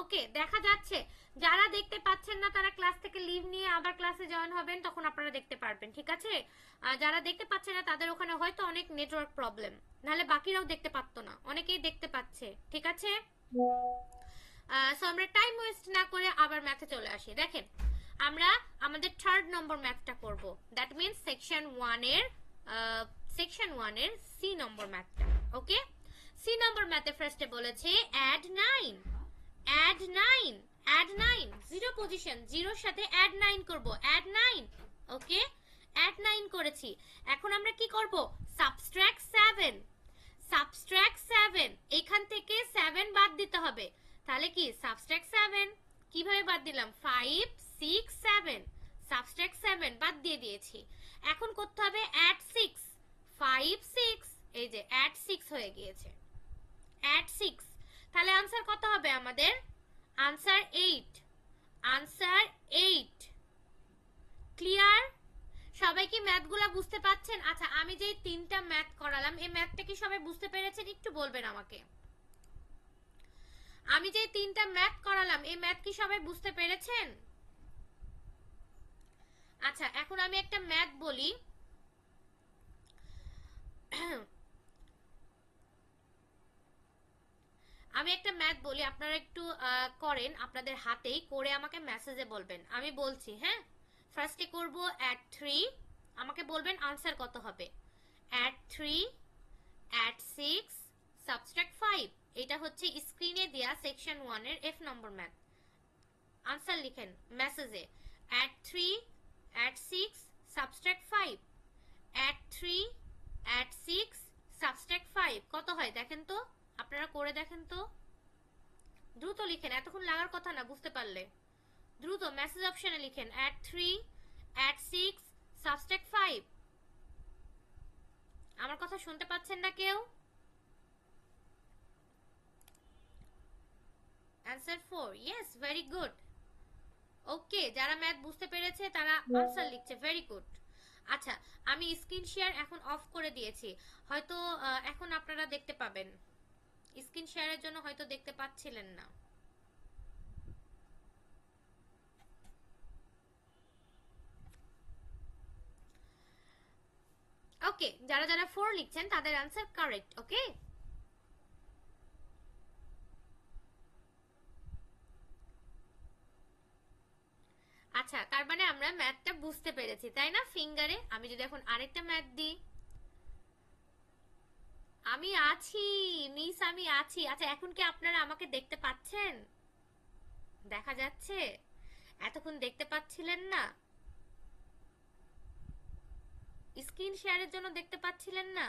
ওকে, দেখা যাচ্ছে। যারা দেখতে পাচ্ছেন না তারা ক্লাস থেকে লিভ নিয়ে আবার ক্লাসে জয়েন হবেন, তখন আপনারা দেখতে পারবেন। ঠিক আছে? যারা দেখতে পাচ্ছে না তাদের ওখানে হয়তো অনেক নেটওয়ার্ক প্রবলেম, নাহলে বাকিরাও দেখতে পারতো না। অনেকেই দেখতে পাচ্ছে। ঠিক আছে? সো আমরা টাইম ওয়েস্ট না করে আবার ম্যাথে চলে আসি। দেখেন, আমরা আমাদের 3rd নম্বর ম্যাথটা করব। দ্যাট মিন্স সেকশন 1 এর সি নম্বর ম্যাথটা। ওকে, সি নম্বর ম্যাথে ফার্স্টে বলেছে অ্যাড 9। অ্যাড 9 জিরো পজিশন, জিরোর সাথে অ্যাড 9 করব। অ্যাড 9। ওকে, অ্যাড 9 করেছি। এখন আমরা কি করব? সাবট্রাক্ট 7। সাবট্রাক্ট 7, এখান থেকে 7 বাদ দিতে হবে। তাহলে কি সাবট্রাক্ট 7 কিভাবে বাদ দিলাম? 5 6 7 সাবট্রাক্ট 7 বাদ দিয়ে দিয়েছি। এখন করতে হবে অ্যাড 6। 5 6, এই যে অ্যাড 6 হয়ে গিয়েছে। অ্যাড 6, তাহলে आंसर কত হবে আমাদের? आंसर 8। आंसर 8। ক্লিয়ার? সবাই কি ম্যাথগুলো বুঝতে পাচ্ছেন? আচ্ছা, আমি যে 3টা ম্যাথ করালাম, এই ম্যাথটা কি সবাই বুঝতে পেরেছেন? একটু বলবেন আমাকে। আমি যে 3টা ম্যাথ করালাম, এই ম্যাথ কি সবাই বুঝতে পেরেছেন? আচ্ছা, এখন আমি একটা ম্যাথ বলি। আমি একটা ম্যাথ বলি, আপনারা একটু করেন আপনাদের হাতেই করে আমাকে মেসেজে বলবেন। আমি বলছি, হ্যাঁ। ফার্স্টে করব অ্যাড 3, আমাকে বলবেন आंसर কত হবে। Add 3, add 6, subtract 5। এটা হচ্ছে স্ক্রিনে দেয়া সেকশন 1 এর এফ নম্বর ম্যাথ। आंसर লিখেন মেসেজে। Add 3, add 6, subtract 5। Add 3, add 6, subtract 5 কত হয় দেখেন তো, আপনারা করে দেখেন তো। দ্রুত লিখেন, এতক্ষণ লাগার কথা না, বুঝতে পারলে দ্রুত মেসেজ অপশনে লিখেন অ্যাড 3, অ্যাড 6, সাবট্রাক্ট 5। আমার কথা শুনতে পাচ্ছেন না কেউ? Answer 4। Yes, very good. Okay, যারা ম্যাথ বুঝতে পেরেছে তারা आंसर লিখছে, ভেরি গুড। আচ্ছা, আমি স্ক্রিন শেয়ার এখন অফ করে দিয়েছি, হয়তো এখন আপনারা দেখতে পাবেন। স্ক্রিন শেয়ারের জন্য হয়তো দেখতে পাচ্ছিলেন না। ওকে, যারা যারা 4 লিখছেন তাদের आंसर কারেক্ট। ওকে, আচ্ছা, তার মানে আমরা ম্যাথটা বুঝতে পেরেছি, তাই না? ফিঙ্গারে আমি যদি এখন আরেকটা ম্যাথ দিই, আমি আছি মিস, আমি আছি। আচ্ছা এখন কি আপনারা আমাকে দেখতে পাচ্ছেন? দেখা যাচ্ছে? এতক্ষণ দেখতে পাচ্ছিলেন না, স্ক্রিন শেয়ারের জন্য দেখতে পাচ্ছিলেন না।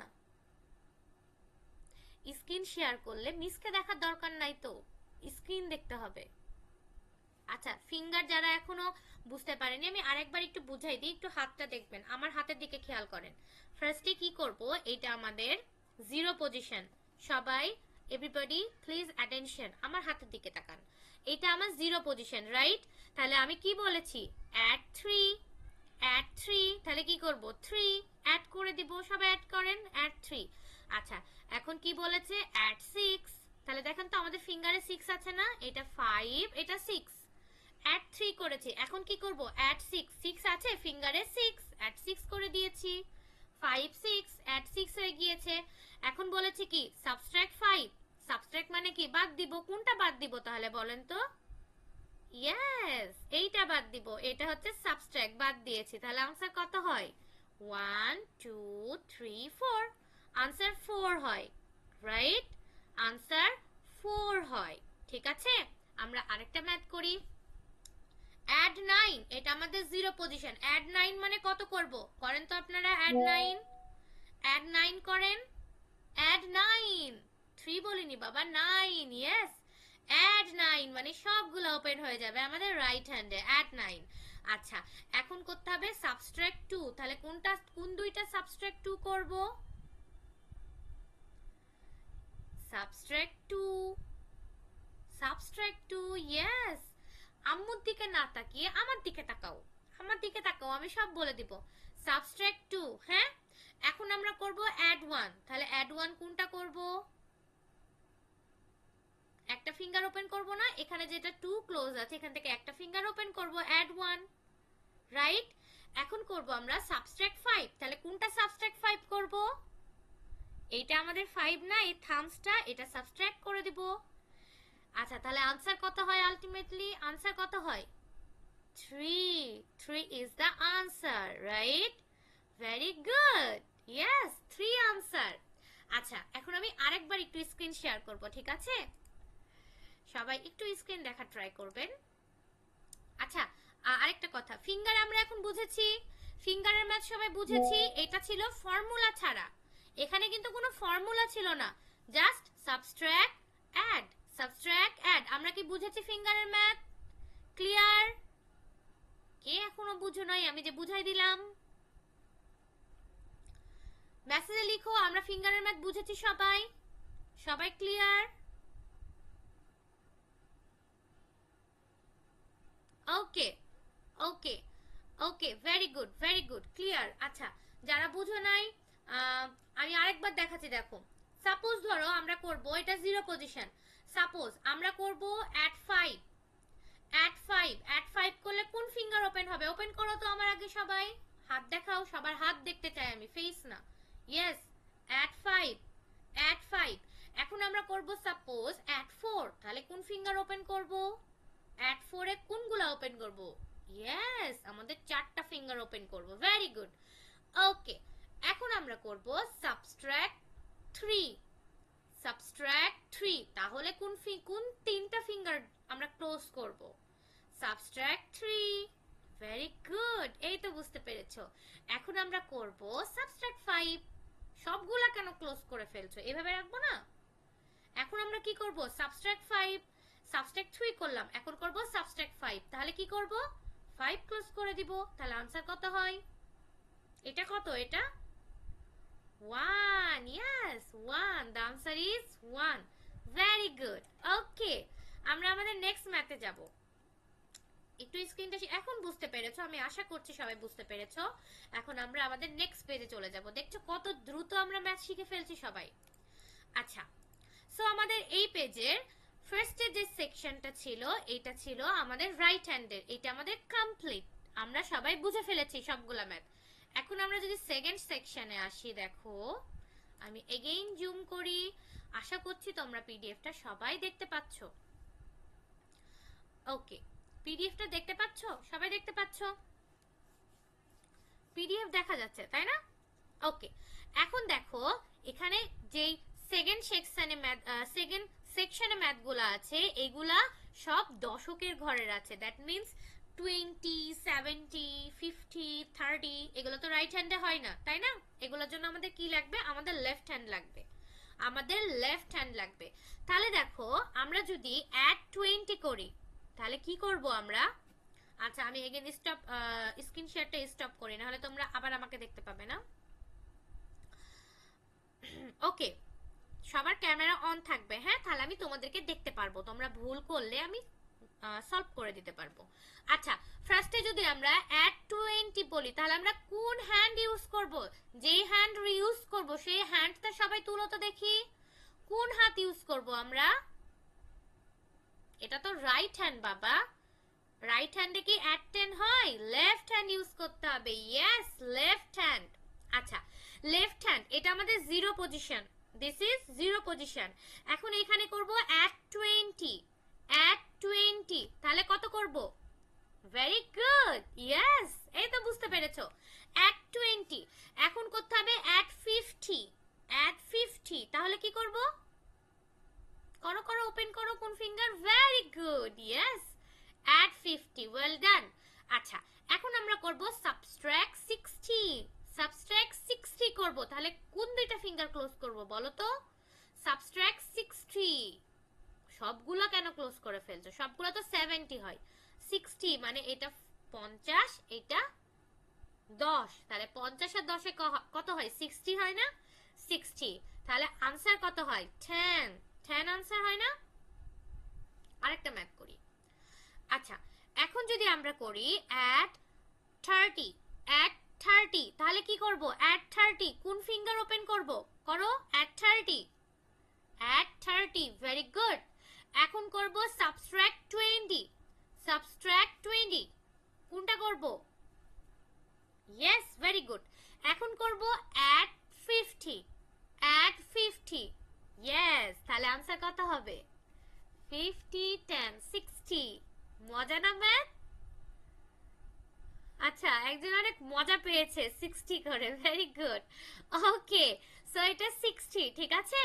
স্ক্রিন শেয়ার করলে মিসকে দেখার দরকার নাই তো, স্ক্রিন দেখতে হবে। আচ্ছা ফিঙ্গার যারা এখনো বুঝতে পারেনি, আমি আরেকবার একটু বুঝাই দিই, একটু হাতটা দেখবেন, আমার হাতের দিকে খেয়াল করেন। ফার্স্টে কি করব, এটা আমাদের জিরো পজিশন। সবাই এভরিবডি প্লিজ অ্যাটেনশন, আমার হাতের দিকে তাকান। এটা আমার জিরো পজিশন, রাইট? তাহলে আমি কি বলেছি, অ্যাড 3, অ্যাড 3, তাহলে কি করব 3 অ্যাড করে দিব, সবাই অ্যাড করেন, অ্যাড 3। আচ্ছা এখন কি বলেছে, অ্যাড 6, তাহলে দেখেন তো আমাদের ফিঙ্গারে 6 আছে না, এটা 5, এটা 6, অ্যাড 3 করেছি। এখন কি করব, অ্যাড 6, 6 আছে ফিঙ্গারে 6, অ্যাড 6 করে দিয়েছি। 5 6, অ্যাড 6 হয়ে গিয়েছে। এখন বলেছি কি সাবট্রাক্ট 5, সাবট্রাক্ট মানে কি বাদ দিব, কোনটা বাদ দিব তাহলে বলেন তো? ইয়েস, এইটা বাদ দিব, এটা হচ্ছে সাবট্রাক্ট, বাদ দিয়েছি। তাহলে आंसर কত হয়, 1 2 3 4, आंसर 4 হয়, রাইট? आंसर 4 হয়। ঠিক আছে, আমরা আরেকটা ম্যাথ করি। অ্যাড 9, এটা আমাদের জিরো পজিশন। অ্যাড 9 মানে কত করব, করেন তো আপনারা, অ্যাড 9, অ্যাড 9 করেন, অ্যাড 9, 3 বলিনি বাবা, 9, ইয়েস। অ্যাড 9 মানে সবগুলো ওপেন হয়ে যাবে আমাদের রাইট হ্যান্ডে, অ্যাড 9। আচ্ছা এখন করতে হবে সাবট্রাক্ট 2, তাহলে কোনটা, কোন দুইটা সাবট্রাক্ট 2 করব, সাবট্রাক্ট 2, সাবট্রাক্ট 2, ইয়েস। আম্মুর দিকে না তাকিয়ে আমার দিকে তাকাও, আমার দিকে তাকাও, আমি সব বলে দিব। সাবট্রাক্ট 2, হ্যাঁ। এখন আমরা করব অ্যাড 1, তাহলে অ্যাড 1 কোনটা করব, একটা ফিঙ্গার ওপেন করব না, এখানে যেটা 2 ক্লোজ আছে এখান থেকে একটা ফিঙ্গার ওপেন করব, অ্যাড 1, রাইট? এখন করব আমরা সাবট্রাক্ট 5, তাহলে কোনটা সাবট্রাক্ট 5 করব, এইটা আমাদের 5 না, এই থামসটা, এটা সাবট্রাক্ট করে দিব। আচ্ছা তাহলে आंसर কত হয়, আলটিমেটলি आंसर কত হয়, 3, 3 is the answer, right? Very good, yes, 3 answer। আচ্ছা এখন আমি আরেকবার একটু স্ক্রিন শেয়ার করব, ঠিক আছে? সবাই একটু স্ক্রিন দেখা ট্রাই করবেন। আচ্ছা আরেকটা কথা, ফিঙ্গার আমরা এখন বুঝেছি, ফিঙ্গারের ম্যাথ সবাই বুঝেছি, এটা ছিল ফর্মুলা ছাড়া, এখানে কিন্তু কোনো ফর্মুলা ছিল না, just subtract add, subtract add. আমরা কি বুঝেছি ফিঙ্গারের ম্যাথ? ক্লিয়ার? কে এখনো বুঝো নাই, আমি যে বুঝাই দিলাম? মেসেজে লিখো আমরা ফিঙ্গারের ম্যাথ বুঝেছি সবাই, সবাই clear? Okay okay okay, very good very good, clear. আচ্ছা যারা বুঝো নাই আমি আরেকবার দেখাচ্ছি, দেখো। সাপোজ ধরো আমরা করব, এটা জিরো পজিশন, সাপোজ আমরা করব অ্যাট 5, অ্যাট 5, অ্যাট 5 করলে কোন ফিঙ্গার ওপেন হবে, ওপেন করো তো আমার আগে সবাই, হাত দেখাও, সবার হাত দেখতে চাই আমি, ফেস না। Yes, at 5, at 5। এখন আমরা করব সাপোজ অ্যাট 4, তাহলে কোন ফিঙ্গার ওপেন করব, অ্যাট 4 এ কোনগুলো ওপেন করব, ইয়েস আমাদের 4টা ফিঙ্গার ওপেন করব, ভেরি গুড। ওকে এখন আমরা করব সাবট্রাক্ট 3, সাবট্রাক্ট 3, তাহলে কোন কোন তিনটা ফিঙ্গার আমরা ক্লোজ করব, সাবট্রাক্ট 3, ভেরি গুড, এই তো বুঝতে পেরেছো। এখন আমরা করব সাবট্রাক্ট 5, সবগুলা কেন ক্লোজ করে ফেলছো, এভাবে রাখবো না। এখন আমরা কি করব, সাবট্রাক্ট 5, সাবট্রাক্ট 3 করলাম, এখন করব সাবট্রাক্ট 5, তাহলে কি করব 5 ক্লোজ করে দিব, তাহলে आंसर কত হয়, এটা কত, এটা 1, yes 1, the answer is 1, very good। ওকে আমরা আমাদের নেক্সট ম্যাথে যাব। একটু স্ক্রিনটা এখন বুঝতে পেরেছো, আমি আশা করছি সবাই বুঝতে পেরেছো। এখন আমরা আমাদের নেক্সট পেজে চলে যাব, দেখছো কত দ্রুত আমরা ম্যাথ শিখে ফেলছি সবাই। আচ্ছা সো আমাদের এই পেজের ফার্স্টে যে সেকশনটা ছিল, এটা ছিল আমাদের রাইট হ্যান্ডের, এটা আমাদের কমপ্লিট, আমরা সবাই বুঝে ফেলেছি সবগুলা ম্যাথ। এখন আমরা যদি সেকেন্ড সেকশনে আসি, দেখো আমি এগেইন জুম করি, আশা করছি তোমরা পিডিএফটা সবাই দেখতে পাচ্ছ। ওকে পিডিএফটা দেখতে পাচ্ছ, সবাই দেখতে পাচ্ছ, পিডিএফ দেখা যাচ্ছে তাই না? ওকে এখন দেখো এখানে যেই সেকেন্ড সেকশনে ম্যাথগুলো আছে, এগুলা সব দশকের ঘরের আছে। দ্যাট মিন্স 20, 70, 50, 30, এগুলো তো রাইট হ্যান্ডে হয় না, তাই না? এগুলোর জন্য আমাদের কি লাগবে? আমাদের লেফট হ্যান্ড লাগবে, আমাদের লেফট হ্যান্ড লাগবে। তাহলে দেখো আমরা যদি অ্যাড 20 করি তাহলে কি করব আমরা? আচ্ছা আমি এগেন স্টপ, স্ক্রিন শেয়ারটা স্টপ করি, না হলে তোমরা আবার আমাকে দেখতে পাবে না। ওকে, সবার ক্যামেরা অন থাকবে, হ্যাঁ? তাহলে আমি তোমাদেরকে দেখতে পারবো, তোমরা ভুল করলে আমি সলভ করে দিতে পারবো। আচ্ছা, ফার্স্টে যদি আমরা অ্যাড 20 বলি তাহলে আমরা কোন হ্যান্ড ইউজ করব? যেই হ্যান্ড ইউজ করব সেই হ্যান্ডটা সবাই তুলো তো দেখি। কোন হাত ইউজ করব আমরা? এটা তো রাইট হ্যান্ড বাবা। রাইট হ্যান্ডে কি অ্যাড 10 হয়? লেফট হ্যান্ড ইউজ করতে হবে। Yes, left hand. আচ্ছা, লেফট হ্যান্ড এটা আমাদের zero position, this is zero position. এখন এখানে করব অ্যাড 20, অ্যাড 20, তাহলে কত করব? ভেরি গুড, ইয়েস, এই তো বুঝতে পেরেছো, অ্যাড 20। এখন করতে হবে অ্যাড 50, অ্যাড 50, তাহলে কি করব? করো করো, ওপেন করো কোন finger, very good, yes, add 50, well done. আচ্ছা, এখন আমরা করব সাবট্রাক্ট 60, সাবট্রাক্ট 60 করব, তাহলে কোন দুইটা ফিঙ্গার ক্লোজ করব বলো তো? সাবট্রাক্ট 60, সবগুলো কেন ক্লোজ করে ফেলছো? সবগুলো তো 70 হয়, 60 মানে এটা 50, এটা 10, তাহলে 50 আর 10 এ কত হয়? 60 হয় না? 60, তাহলে আনসার কত হয়? 10, 10 আনসার হয় না? আরেকটা ম্যাথ করি। আচ্ছা, এখন যদি আমরা করি অ্যাড 30, অ্যাড 30, তাহলে কি করব? অ্যাড 30 কোন ফিঙ্গার ওপেন করব? করো অ্যাড 30, অ্যাড 30, ভেরি গুড। এখন করব সাবট্রাক্ট 20, সাবট্রাক্ট 20, কোনটা করব? Yes, very good. এখন করব অ্যাড 50, অ্যাড 50, ইয়েস, তাহলে আনসার কত হবে? 50, 10, 60। মজা না ম্যাথ? আচ্ছা, একজন অনেক মজা পেয়েছে 60 করে, ভেরি গুড। ওকে, সো এটা 60, ঠিক আছে।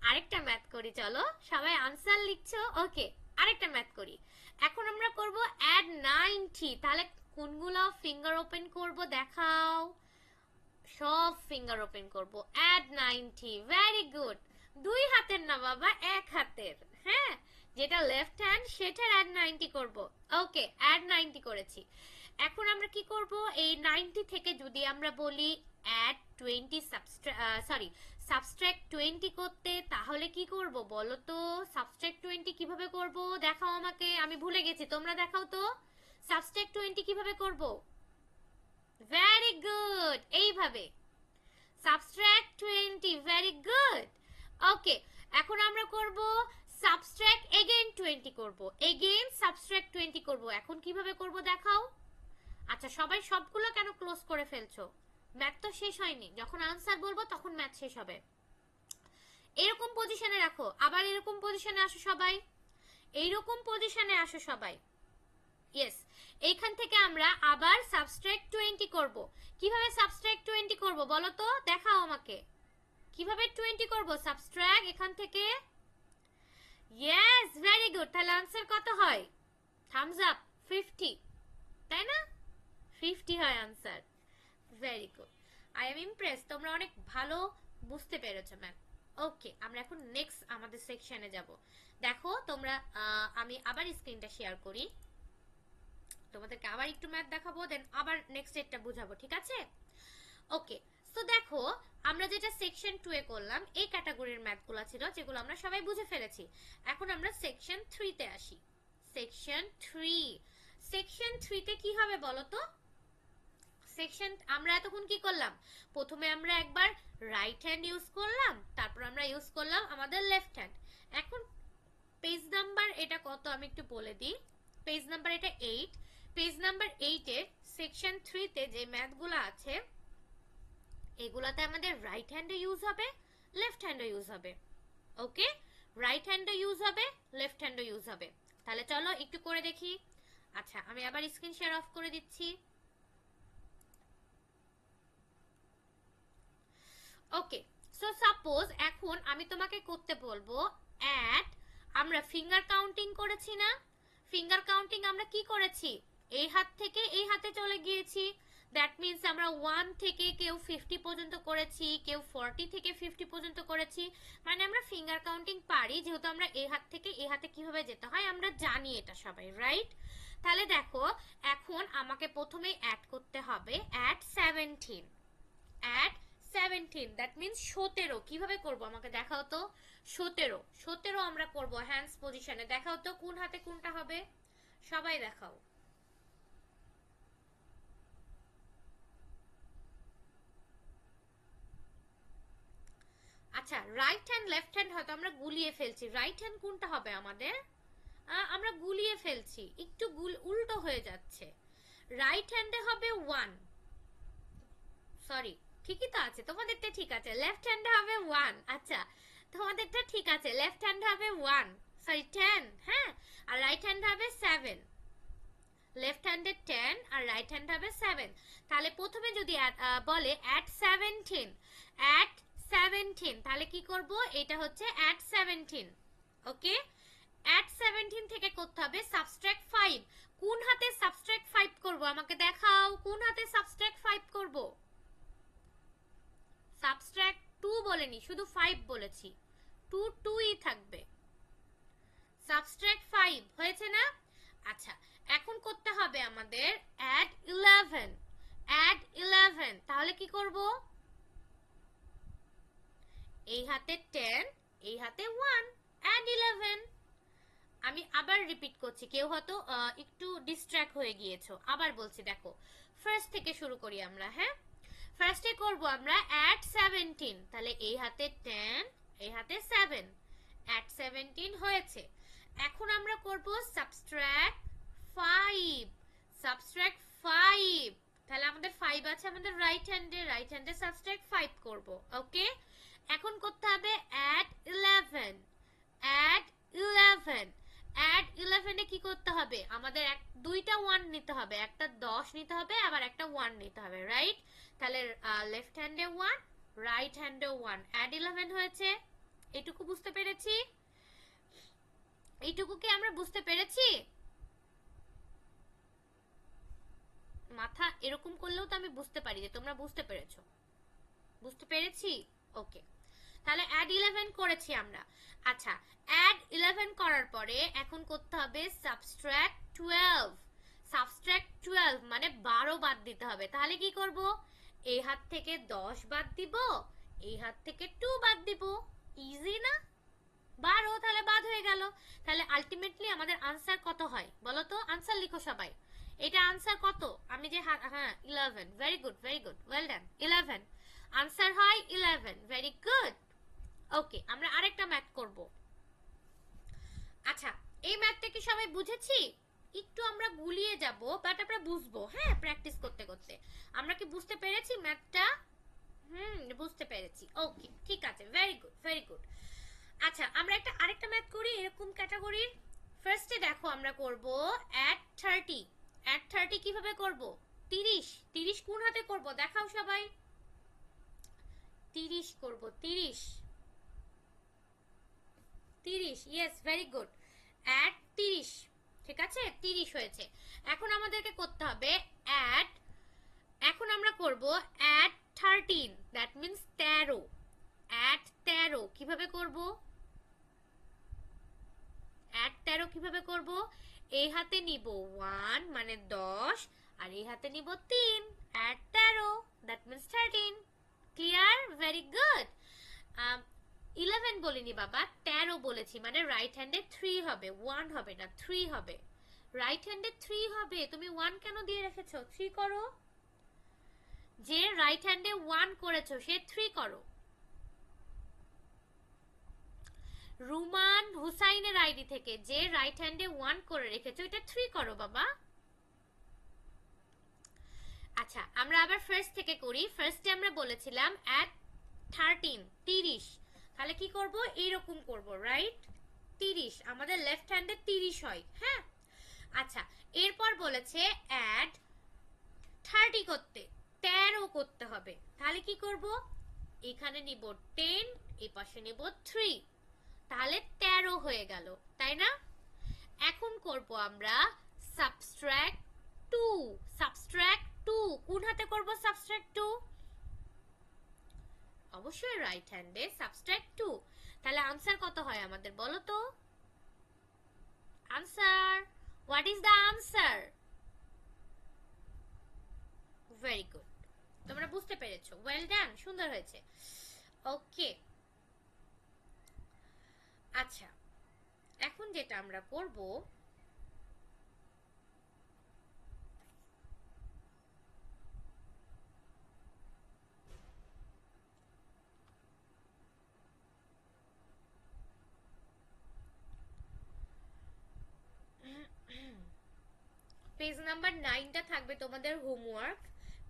আরেকটা ম্যাথ করি, চলো সবাই আনসার লিখছো। ওকে, আরেকটা ম্যাথ করি। এখন আমরা করব অ্যাড 90, তাহলে কোনগুলো ফিঙ্গার ওপেন করব দেখাও? সব ফিঙ্গার ওপেন করব, অ্যাড 90, ভেরি গুড। দুই হাতের না বাবা, এক হাতের, হ্যাঁ, যেটা লেফট হ্যান্ড সেটার অ্যাড 90 করব। ওকে, অ্যাড 90 করেছি। এখন আমরা কি করব? এই 90 থেকে যদি আমরা বলি অ্যাড 20, সাবট্রাক্ট 20 করতে, তাহলে কি করব বলো তো? সাবট্রাক্ট 20 কিভাবে করব দেখাও আমাকে, আমি ভুলে গেছি, তোমরা দেখাও তো। সাবট্রাক্ট 20 কিভাবে করব? ভেরি গুড, এইভাবে সাবট্রাক্ট 20, ভেরি গুড। ওকে, এখন আমরা করব সাবট্রাক্ট এগেইন 20 করব, এগেইন সাবট্রাক্ট 20 করব। এখন কিভাবে করব দেখাও? আচ্ছা, সবাই সবগুলো কেন ক্লোজ করে ফেলছো? ম্যাথ তো শেষ হয়নি, যখন আনসার বলবো তখন ম্যাথ শেষ হবে। এরকম পজিশনে রাখো, আবার এরকম পজিশনে আসো সবাই, এইরকম পজিশনে আসো সবাই। ইয়েস, এইখান থেকে আমরা আবার সাবট্রাক্ট 20 করব। কিভাবে সাবট্রাক্ট 20 করব বলো তো? দেখাও আমাকে কিভাবে 20 করব সাবট্রাক্ট এখান থেকে। Yes, very good. তাহলে আনসার কত হয়? থামস আপ, 50, তাই না? 50 হয় answer, very good. I am Impress, তোমরা অনেক ভালো বুঝতে পেরেছো ম্যাম। ওকে, আমরা এখন নেক্সট আমাদের সেকশনে যাব। দেখো তোমরা, আমি আবার স্ক্রিনটা শেয়ার করি, তোমাদেরকে আবার একটু ম্যাথ দেখাবো, দেন আবার নেক্সট স্টেপটা বুঝাবো, ঠিক আছে? ওকে, সো দেখো আমরা যেটা সেকশন 2 এ করলাম, এই ক্যাটাগরির ম্যাথগুলো ছিল যেগুলো আমরা সবাই বুঝে ফেলেছি। এখন আমরা সেকশন 3 তে আসি। সেকশন 3, সেকশন 3 তে কি হবে বলো তো? সেকশন আমরা এতক্ষণ কি করলাম? প্রথমে আমরা একবার রাইট হ্যান্ড ইউজ করলাম, তারপর আমরা ইউজ করলাম আমাদের লেফট হ্যান্ড। এখন পেজ নাম্বার এটা কত আমি একটু বলে দিই। পেজ নাম্বার এটা 8। পেজ নাম্বার 8 এর সেকশন 3 তে যে ম্যাথগুলো আছে এগুলাতে আমাদের রাইট হ্যান্ডে ইউজ হবে, লেফট হ্যান্ডে ইউজ হবে। ওকে, রাইট হ্যান্ডে ইউজ হবে, লেফট হ্যান্ডে ইউজ হবে। তাহলে চলো একটু করে দেখি। আচ্ছা, আমি আবার স্ক্রিন শেয়ার অফ করে দিচ্ছি। ওকে, সো সাপোজ এখন আমি তোমাকে করতে বলবো অ্যাড, আমরা ফিঙ্গার কাউন্টিং করেছি না, ফিঙ্গার কাউন্টিং আমরা কি করেছি, এই হাত থেকে এই হাতে চলে গিয়েছি, দ্যাট মিন্স আমরা 1 থেকে কেউ 50 পর্যন্ত করেছি, কেউ 40 থেকে 50 পর্যন্ত করেছি, মানে আমরা ফিঙ্গার কাউন্টিং পারি, যেহেতু আমরা এই হাত থেকে এই হাতে কিভাবে যেতে হয় আমরা জানি এটা সবাই, রাইট? তাহলে দেখো এখন আমাকে প্রথমে অ্যাড করতে হবে অ্যাড 17, অ্যাড 17 দ্যাট মিন্স 17, কিভাবে করব আমাকে দেখাও তো, 17 আমরা করব হ্যান্ডস পজিশনে, দেখাও তো কোন হাতে কোনটা হবে, সবাই দেখাও। আচ্ছা রাইট হ্যান্ড লেফট হ্যান্ড হয়তো আমরা গুলিয়ে ফেলছি, রাইট হ্যান্ড কোনটা হবে আমাদের, আমরা গুলিয়ে ফেলছি, একটু উল্টো হয়ে যাচ্ছে, রাইট হ্যান্ডে হবে 1, সরি ঠিকই তো আছে তোমাদেরটা, ঠিক আছে লেফট হ্যান্ডে হবে 1, আচ্ছা তোমাদেরটা ঠিক আছে, লেফট হ্যান্ড হবে 1 সরি 10, হ্যাঁ, আর রাইট হ্যান্ড হবে 7, লেফট হ্যান্ডে 10 আর রাইট হ্যান্ড হবে 7, তাহলে প্রথমে যদি বলে অ্যাড 17, অ্যাড 17, তাহলে কি করব, এটা হচ্ছে অ্যাড 17, ওকে, অ্যাড 17 থেকে করতে হবে সাবট্রাক্ট 5, কোন হাতে সাবট্রাক্ট 5 করব আমাকে দেখাও, কোন হাতে সাবট্রাক্ট 5 করব, সাবট্রাক্ট 2 বলেনি, শুধু 5 বলেছি, 2 2ই থাকবে, সাবট্রাক্ট 5 হয়েছে না, আচ্ছা এখন করতে হবে আমাদের অ্যাড 11, অ্যাড 11, তাহলে কি করব, এই হাতে 10 এই হাতে 1, অ্যাড 11, আমি আবার রিপিট করছি, কেউ হয়তো একটু ডিস্ট্র্যাক্ট হয়ে গিয়েছো, আবার বলছি দেখো ফার্স্ট থেকে শুরু করি আমরা, হ্যাঁ ফার্স্টে করব আমরা অ্যাড 17, তাহলে এই হাতে 10 এই হাতে 7, অ্যাড 17 হয়েছে, এখন আমরা করব সাবট্রাক্ট 5, সাবট্রাক্ট 5, তাহলে আমাদের 5 আছে আমাদের রাইট হ্যান্ডে সাবট্রাক্ট 5 করব, ওকে, এখন করতে হবে অ্যাড 11, অ্যাড 11, অ্যাড 11 এ কি করতে হবে আমাদের দুইটা 1 নিতে হবে, একটা 10 নিতে হবে আবার একটা 1 নিতে হবে, রাইট? তাহলে লেফট হ্যান্ডে 1 রাইট হ্যান্ডে 1, অ্যাড 11 হয়েছে, এটুকু বুঝতে পেরেছি, এইটুকু কি আমরা বুঝতে পেরেছি, মাথা এরকম করলেও তো আমি বুঝতে পারি যে তোমরা বুঝতে পেরেছো, বুঝতে পেরেছি, ওকে, তাহলে অ্যাড 11 করেছি আমরা, আচ্ছা অ্যাড 11 করার পরে এখন করতে হবে সাবট্রাক্ট 12, সাবট্রাক্ট 12 মানে 12 বাদ দিতে হবে, তাহলে কি করব, এই হাত থেকে 10 বাদ দিব, এই হাত থেকে 2 বাদ দিব, ইজি না, 12 তাহলে বাদ হয়ে গেল, তাহলে আলটিমেটলি আমাদের আনসার কত হয় বলো তো, আনসার লিখো সবাই, এটা আনসার কত, আমি যে হ্যাঁ 11, very good well done, 11 answer হয় 11, ভেরি গুড, ওকে আমরা আরেকটা ম্যাথ করব, আচ্ছা এই ম্যাথটা কি সবাই বুঝেছি, একটু আমরা গুলিয়ে যাব বাট আমরা বুঝবো, হ্যাঁ প্র্যাকটিস করতে করতে, আমরা কি বুঝতে পেরেছি ম্যাথটা, বুঝতে পেরেছি, ওকে ঠিক আছে, ভেরি গুড, আচ্ছা আমরা আরেকটা ম্যাথ করি এরকম ক্যাটাগরির, ফার্স্টে দেখো আমরা করব অ্যাড 30, অ্যাড 30 কিভাবে করব, 30 কোন হাতে করব দেখাও সবাই, 30 করব, 30 ইয়েস ভেরি গুড, অ্যাড 30, ঠিক আছে 30 হয়েছে, এখন আমাদেরকে করতে হবে অ্যাড, এখন আমরা করব অ্যাড 13, দ্যাট মিন্স 13, অ্যাড 13 কিভাবে করব, অ্যাড 13 কিভাবে করব, এই হাতে নিব 1 মানে 10 আর এই হাতে নিব 3, add 13 that means 13, clear, very good, 11 বলিনি বাবা 13 বলেছি, মানে রাইট হ্যান্ডে 3 হবে, 1 হবে না 3 হবে, রাইট হ্যান্ডে 3 হবে, তুমি 1 কেন দিয়ে রেখেছো, 3 করো, যে রাইট হ্যান্ডে 1 করেছো সে 3 করো, রুমান হুসাইনের আইডি থেকে যে রাইট হ্যান্ডে 1 করে রেখেছো এটা 3 করো বাবা, আচ্ছা আমরা আবার ফার্স্ট থেকে করি, ফার্স্টে আমরা বলেছিলাম অ্যাড 13, 30, তাহলে কি করব এইরকম করব, রাইট 30 আমাদের লেফট হ্যান্ডে 30 হয়, হ্যাঁ আচ্ছা এরপর বলেছে অ্যাড 30 করতে 13 করতে হবে, তাহলে কি করব এখানে নিব 10, এই পাশে নিব 3, তাহলে 13 হয়ে গেল, তাই না? এখন করব আমরা সাবট্রাক্ট 2। সাবট্রাক্ট 2 কোন হাতে করব? সাবট্রাক্ট 2 অবশ্যই রাইট হ্যান্ডে। সাবট্রাক্ট 2, তাহলে आंसर কত হয় আমাদের বলো তো? Answer, what is the answer? Very good, তোমরা বুঝতে পেরেছো, ওয়েল ডান, সুন্দর হয়েছে। ওকে, আচ্ছা এখন যেটা আমরা করব, পেজ নাম্বার 9টা থাকবে তোমাদের হোমওয়ার্ক।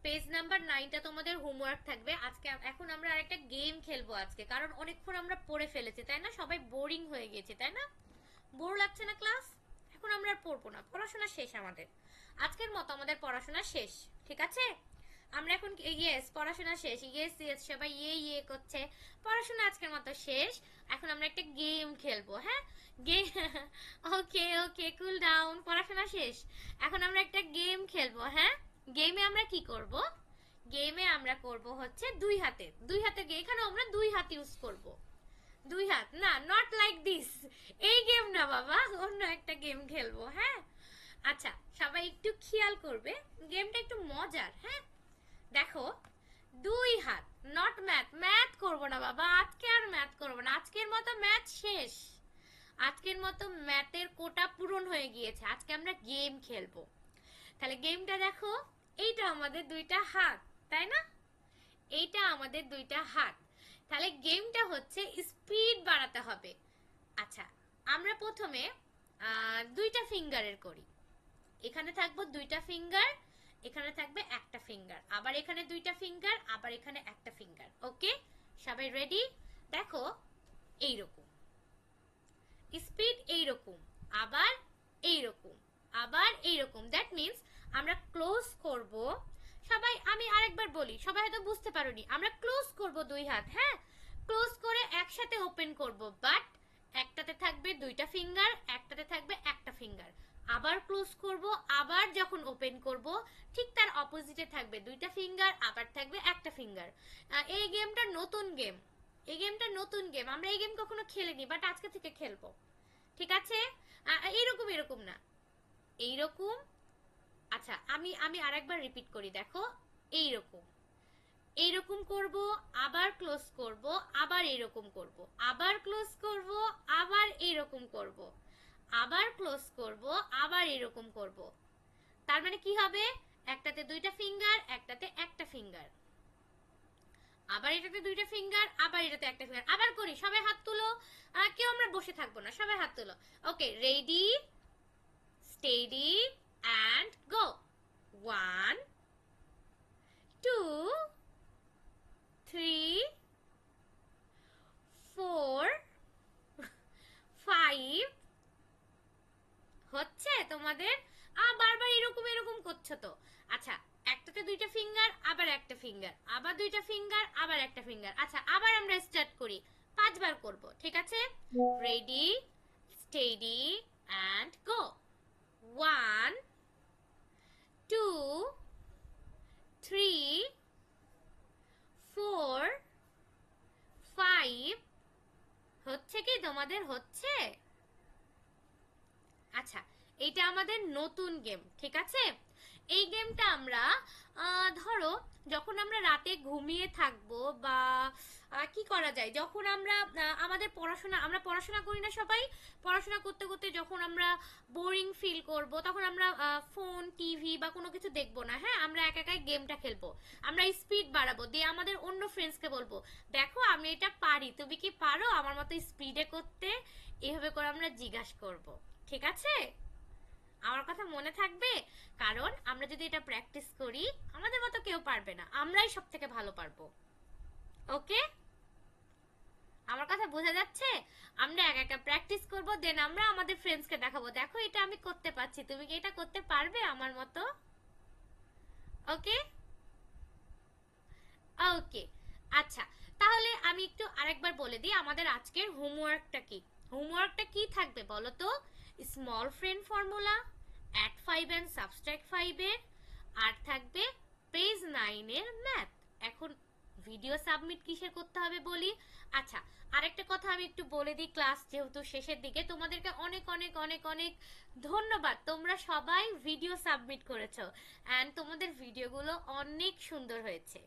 পেজ নাম্বার 9টা তোমাদের হোমওয়ার্ক থাকবে আজকে। এখন আমরা আরেকটা গেম খেলবো আজকে, কারণ অনেকক্ষণ আমরা পড়ে ফেলেছি, তাই না? সবাই বোরিং হয়ে গেছে, তাই না? বোর লাগছে না ক্লাস? এখন আমরা আর পড়বো না, পড়াশোনা শেষ আমাদের, আজকের মতো আমাদের পড়াশোনা শেষ, ঠিক আছে? আমরা এখন ইয়েস পড়াশোনা শেষ, ইয়েস ইয়েস সবাই ইয়ে করছে, পড়াশোনা আজকের মতো শেষ। এখন আমরা একটা গেম খেলবো, হ্যাঁ? গেম ওকে ওকে, কুল ডাউন, পড়াশোনা শেষ, এখন আমরা একটা গেম খেলবো, হ্যাঁ? গেমে আমরা কি করব? গেমে আমরা করব হচ্ছে দুই হাতে, এখানে আমরা দুই হাত ইউজ করব, দুই হাত না, নট লাইক দিস, এই গেম না বাবা, অন্য একটা গেম খেলবো, হ্যাঁ? আচ্ছা সবাই একটু খেয়াল করবে, গেমটা একটু মজার, হ্যাঁ? দেখো দুই হাত, নট ম্যাথ, ম্যাথ করবো না বাবা, আজকে আর ম্যাথ করবো না, আজকের মতো ম্যাথ শেষ, আজকের মতো ম্যাথের কোটা পূরণ হয়ে গিয়েছে, আজকে আমরা গেম খেলবো। তাহলে গেমটা দেখো, এইটা আমাদের দুইটা হাত, তাই না? এইটা আমাদের দুইটা হাত, তাহলে গেমটা হচ্ছে স্পিড বাড়াতে হবে। আচ্ছা আমরা প্রথমে দুইটা ফিঙ্গারের করি, এখানে থাকবো দুইটা ফিঙ্গার, এখানে থাকবে একটা ফিঙ্গার, আবার এখানে দুইটা ফিঙ্গার, আবার এখানে একটা ফিঙ্গার। ওকে সবাই রেডি? দেখো এইরকম স্পিড, এইরকম, আবার এইরকম, আবার এইরকম, দ্যাট মিন্স আমরা ক্লোজ করব। সবাই আমি আরেকবার বলি, সবাই হয়তো বুঝতে পারোনি, আমরা ক্লোজ করব দুই হাত, হ্যাঁ? ক্লোজ করে একসাথে ওপেন করব, বাট একটাতে থাকবে দুইটা ফিঙ্গার, একটাতে থাকবে একটা ফিঙ্গার, আবার ক্লোজ করব, আবার যখন ওপেন করব ঠিক তার অপোজিটে থাকবে দুইটা ফিঙ্গার, আবার থাকবে একটা ফিঙ্গার। এই গেমটা নতুন গেম, এই গেমটা নতুন গেম, আমরা এই গেম কখনো খেলিনি, বাট আজকে থেকে খেলবো, ঠিক আছে? এইরকম, এরকম না, এইরকম। আচ্ছা আমি আমি আরেকবার রিপিট করি, দেখো এইরকম, এইরকম করব, আবার ক্লোজ করব, আবার এইরকম করব, আবার ক্লোজ করব, আবার এইরকম করব, আবার ক্লোজ করব, আবার এরকম করব। তার মানে কি হবে? একটাতে দুইটা ফিঙ্গার, একটাতে একটা ফিঙ্গার, আবার এটাতে দুইটা ফিঙ্গার, আবার এটাতে একটা ফিঙ্গার, আবার করি। সবাই হাত তুলো, কেউ আমরা বসে থাকবো না, সবাই হাত তুলো। Okay ready, steady and go. 1 2 3 4 5 হচ্ছে তোমাদের? বারবার এরকম এরকম করছো তো। আচ্ছা একটাতে দুইটা ফিঙ্গার, আবার একটা ফিঙ্গার, আবার দুইটা ফিঙ্গার, আবার একটা ফিঙ্গার। আচ্ছা আবার আমরা স্টার্ট করি, 5 বার করব, ঠিক আছে? Ready, steady and go. 1 2 3 4 5 হচ্ছে কি তোমাদের? হচ্ছে? আচ্ছা এটা আমাদের নতুন গেম, ঠিক আছে? এই গেমটা আমরা ধরো যখন আমরা রাতে ঘুমিয়ে থাকবো, বা কি করা যায়, যখন আমরা আমাদের আমরা পড়াশোনা করি না সবাই, পড়াশোনা করতে করতে যখন আমরা বোরিং ফিল করব, তখন আমরা ফোন টিভি বা কোনো কিছু দেখবো না, হ্যাঁ? আমরা একা একাই গেমটা খেলবো, আমরা স্পিড বাড়াবো, দিয়ে আমাদের অন্য ফ্রেন্ডসকে বলবো দেখো আমি এটা পারি, তুমি কি পারো আমার মতো স্পিডে করতে? এইভাবে করে আমরা জিজ্ঞাসা করব, ঠিক আছে? আমার কথা মনে থাকবে, কারণ আমরা যদি এটা প্র্যাকটিস করি আমাদের মতো কেউ পারবে না, আমরাই সব থেকে ভালো পারবো। ওকে আমার কথা বোঝা যাচ্ছে? আমরা একা একা প্র্যাকটিস করব, দেন আমরা আমাদের ফ্রেন্ডসকে দেখাবো দেখো এটা আমি করতে পারছি, তুমি কি এটা করতে পারবে আমার মতো? ওকে ওকে আচ্ছা তাহলে আমি একটু আরেকবার বলে দিই আমাদের আজকের হোমওয়ার্কটা কি থাকবে বলো তো? Small friend formula, add 5 and subtract 5 এর, আর থাকবে পেজ 9 এর ম্যাথ। এখন ভিডিও সাবমিট কিসের করতে হবে বলি। আচ্ছা, আরেকটা কথা আমি একটু বলে দিই, ক্লাস যেহেতু শেষের দিকে, তোমাদেরকে অনেক অনেক অনেক অনেক ধন্যবাদ। তোমরা সবাই ভিডিও সাবমিট করেছো এন্ড তোমাদের ভিডিওগুলো অনেক সুন্দর হয়েছে,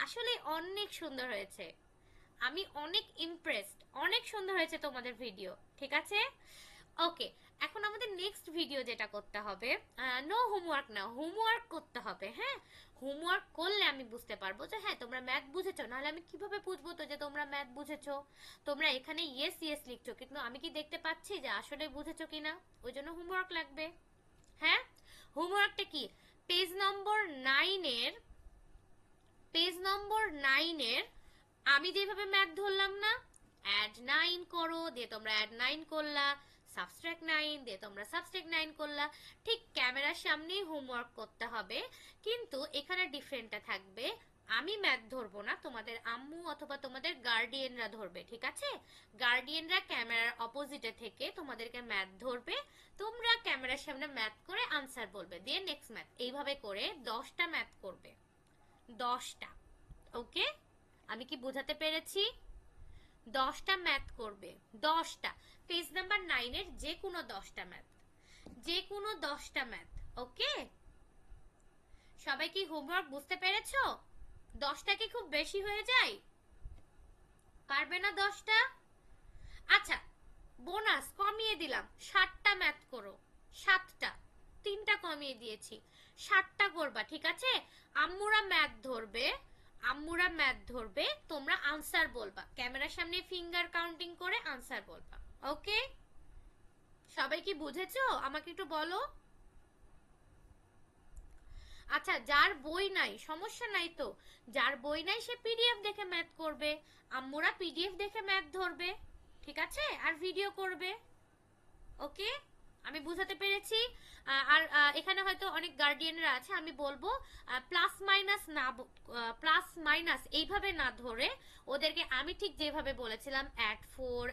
আসলে অনেক সুন্দর হয়েছে। আমি অনেক ইমপ্রেসড, অনেক সুন্দর হয়েছে তোমাদের ভিডিও। ঠিক আছে, ওকে। এখন আমাদের নেক্সট ভিডিও যেটা করতে হবে, নো হোমওয়ার্ক না, হোমওয়ার্ক করতে হবে। হ্যাঁ, হোমওয়ার্ক করলে আমি বুঝতে পারবো যে হ্যাঁ তোমরা ম্যাথ বুঝেছো, নাহলে আমি কিভাবে বুঝবো তো যে তোমরা ম্যাথ বুঝেছো? তোমরা এখানে ইয়েস ইয়েস লিখছো, কিন্তু আমি কি দেখতে পাচ্ছি যে আসলে বুঝেছো কিনা? ওই জন্য হোমওয়ার্ক লাগবে। হ্যাঁ, হোমওয়ার্কটা কি? পেজ নম্বর 9 এর আমি যেভাবে ম্যাথ ধরলাম না, অ্যাড 9 করো, দিয়ে তোমরা অ্যাড 9 করলা, সাবট্রাক্ট 9 দিয়ে তোমরা সাবট্রাক্ট 9 করলা। ঠিক ক্যামেরার সামনেই হোমওয়ার্ক করতে হবে, কিন্তু এখানে ডিফারেন্টটা থাকবে, আমি ম্যাথ ধরবো না, তোমাদের আম্মু অথবা তোমাদের গার্ডিয়ানরা ধরবে। ঠিক আছে, গার্ডিয়ানরা ক্যামেরার অপোজিটে থেকে তোমাদেরকে ম্যাথ ধরবে, তোমরা ক্যামেরার সামনে ম্যাথ করে আনসার বলবে, দিয়ে নেক্সট ম্যাথ, এইভাবে করে 10টা ম্যাথ করবে, 10টা। ওকে, আমি কি বোঝাতে পেরেছি? 10টা ম্যাথ করবে, 10টা, পেজ নাম্বার 9 এর যে কোনো 10টা ম্যাথ, যে কোনো 10টা ম্যাথ। ওকে, সবাই কি হোমওয়ার্ক বুঝতে পেরেছো? 10টা কি খুব বেশি হয়ে যায়? পারবে না 10টা? আচ্ছা, বোনাস কমিয়ে দিলাম, 7টা ম্যাথ করো, 7টা, 3টা কমিয়ে দিয়েছি, 7টা করবা। ঠিক আছে, আম্মুরা ম্যাথ ধরবে, তোমরা আনসার বলবা, ক্যামেরার সামনে ফিঙ্গার কাউন্টিং করে আনসার বলবা। ওকে, সবাই কি বুঝেছো? আমাকে একটু বলো। আচ্ছা, যার বই নাই সমস্যা নাই তো, যার বই নাই সে পিডিএফ দেখে ম্যাথ করবে, আম্মুরা পিডিএফ দেখে ম্যাথ ধরবে। ঠিক আছে, আর ভিডিও করবে। ওকে, আমি বুঝাতে পেরেছি? আর এখানে হয়তো অনেক গার্ডিয়ানরা আছে, আমি বলবো প্লাস মাইনাস এইভাবে না ধরে ওদেরকে আমি ঠিক যেভাবে বলেছিলাম, অ্যাড 4,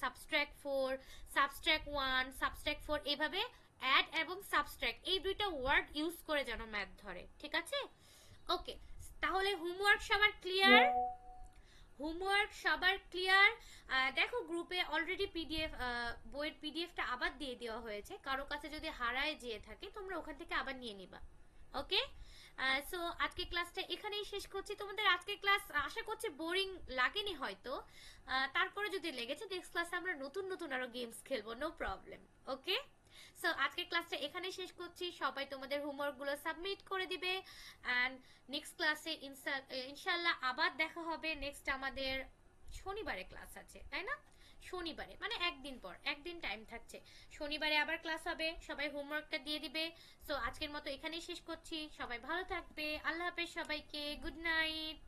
সাবট্রাক্ট 4, সাবট্রাক্ট 1, সাবট্রাক্ট 4, এইভাবে অ্যাড এবং সাবট্রাক্ট এই দুইটা ওয়ার্ড ইউজ করে যেন ম্যাথ ধরে। ঠিক আছে, ওকে। তাহলে হোমওয়ার্ক সবার ক্লিয়ার? হোমওয়ার্ক সবার ক্লিয়ার? দেখো গ্রুপে অলরেডি বইয়ের পিডিএফটা আবার দিয়ে দেওয়া হয়েছে, কারো কাছে যদি হারায় যেয়ে থাকে তোমরা ওখান থেকে আবার নিয়ে নিবা। ওকে, সো আজকে ক্লাসটা এখানেই শেষ করছি। তোমাদের আজকে ক্লাস আশা করছি বোরিং লাগেনি হয়তো, তারপরে যদি লেগেছে নেক্সট ক্লাসে আমরা নতুন নতুন আরো গেমস খেলবো, নো প্রবলেম। ওকে, সো আজকে ক্লাসটা এখানেই শেষ করছি, সবাই তোমাদের হোমওয়ার্কগুলো সাবমিট করে দিবে অ্যান্ড নেক্সট ক্লাসে ইনশাল্লাহ আবার দেখা হবে। নেক্সট আমাদের শনিবারে ক্লাস আছে, তাই না? শনিবারে মানে একদিন পর, একদিন টাইম থাকছে, শনিবারে আবার ক্লাস হবে, সবাই হোমওয়ার্কটা দিয়ে দিবে। সো আজকের মতো এখানেই শেষ করছি, সবাই ভালো থাকবে, আল্লাহ হাফেজ সবাইকে, গুড নাইট।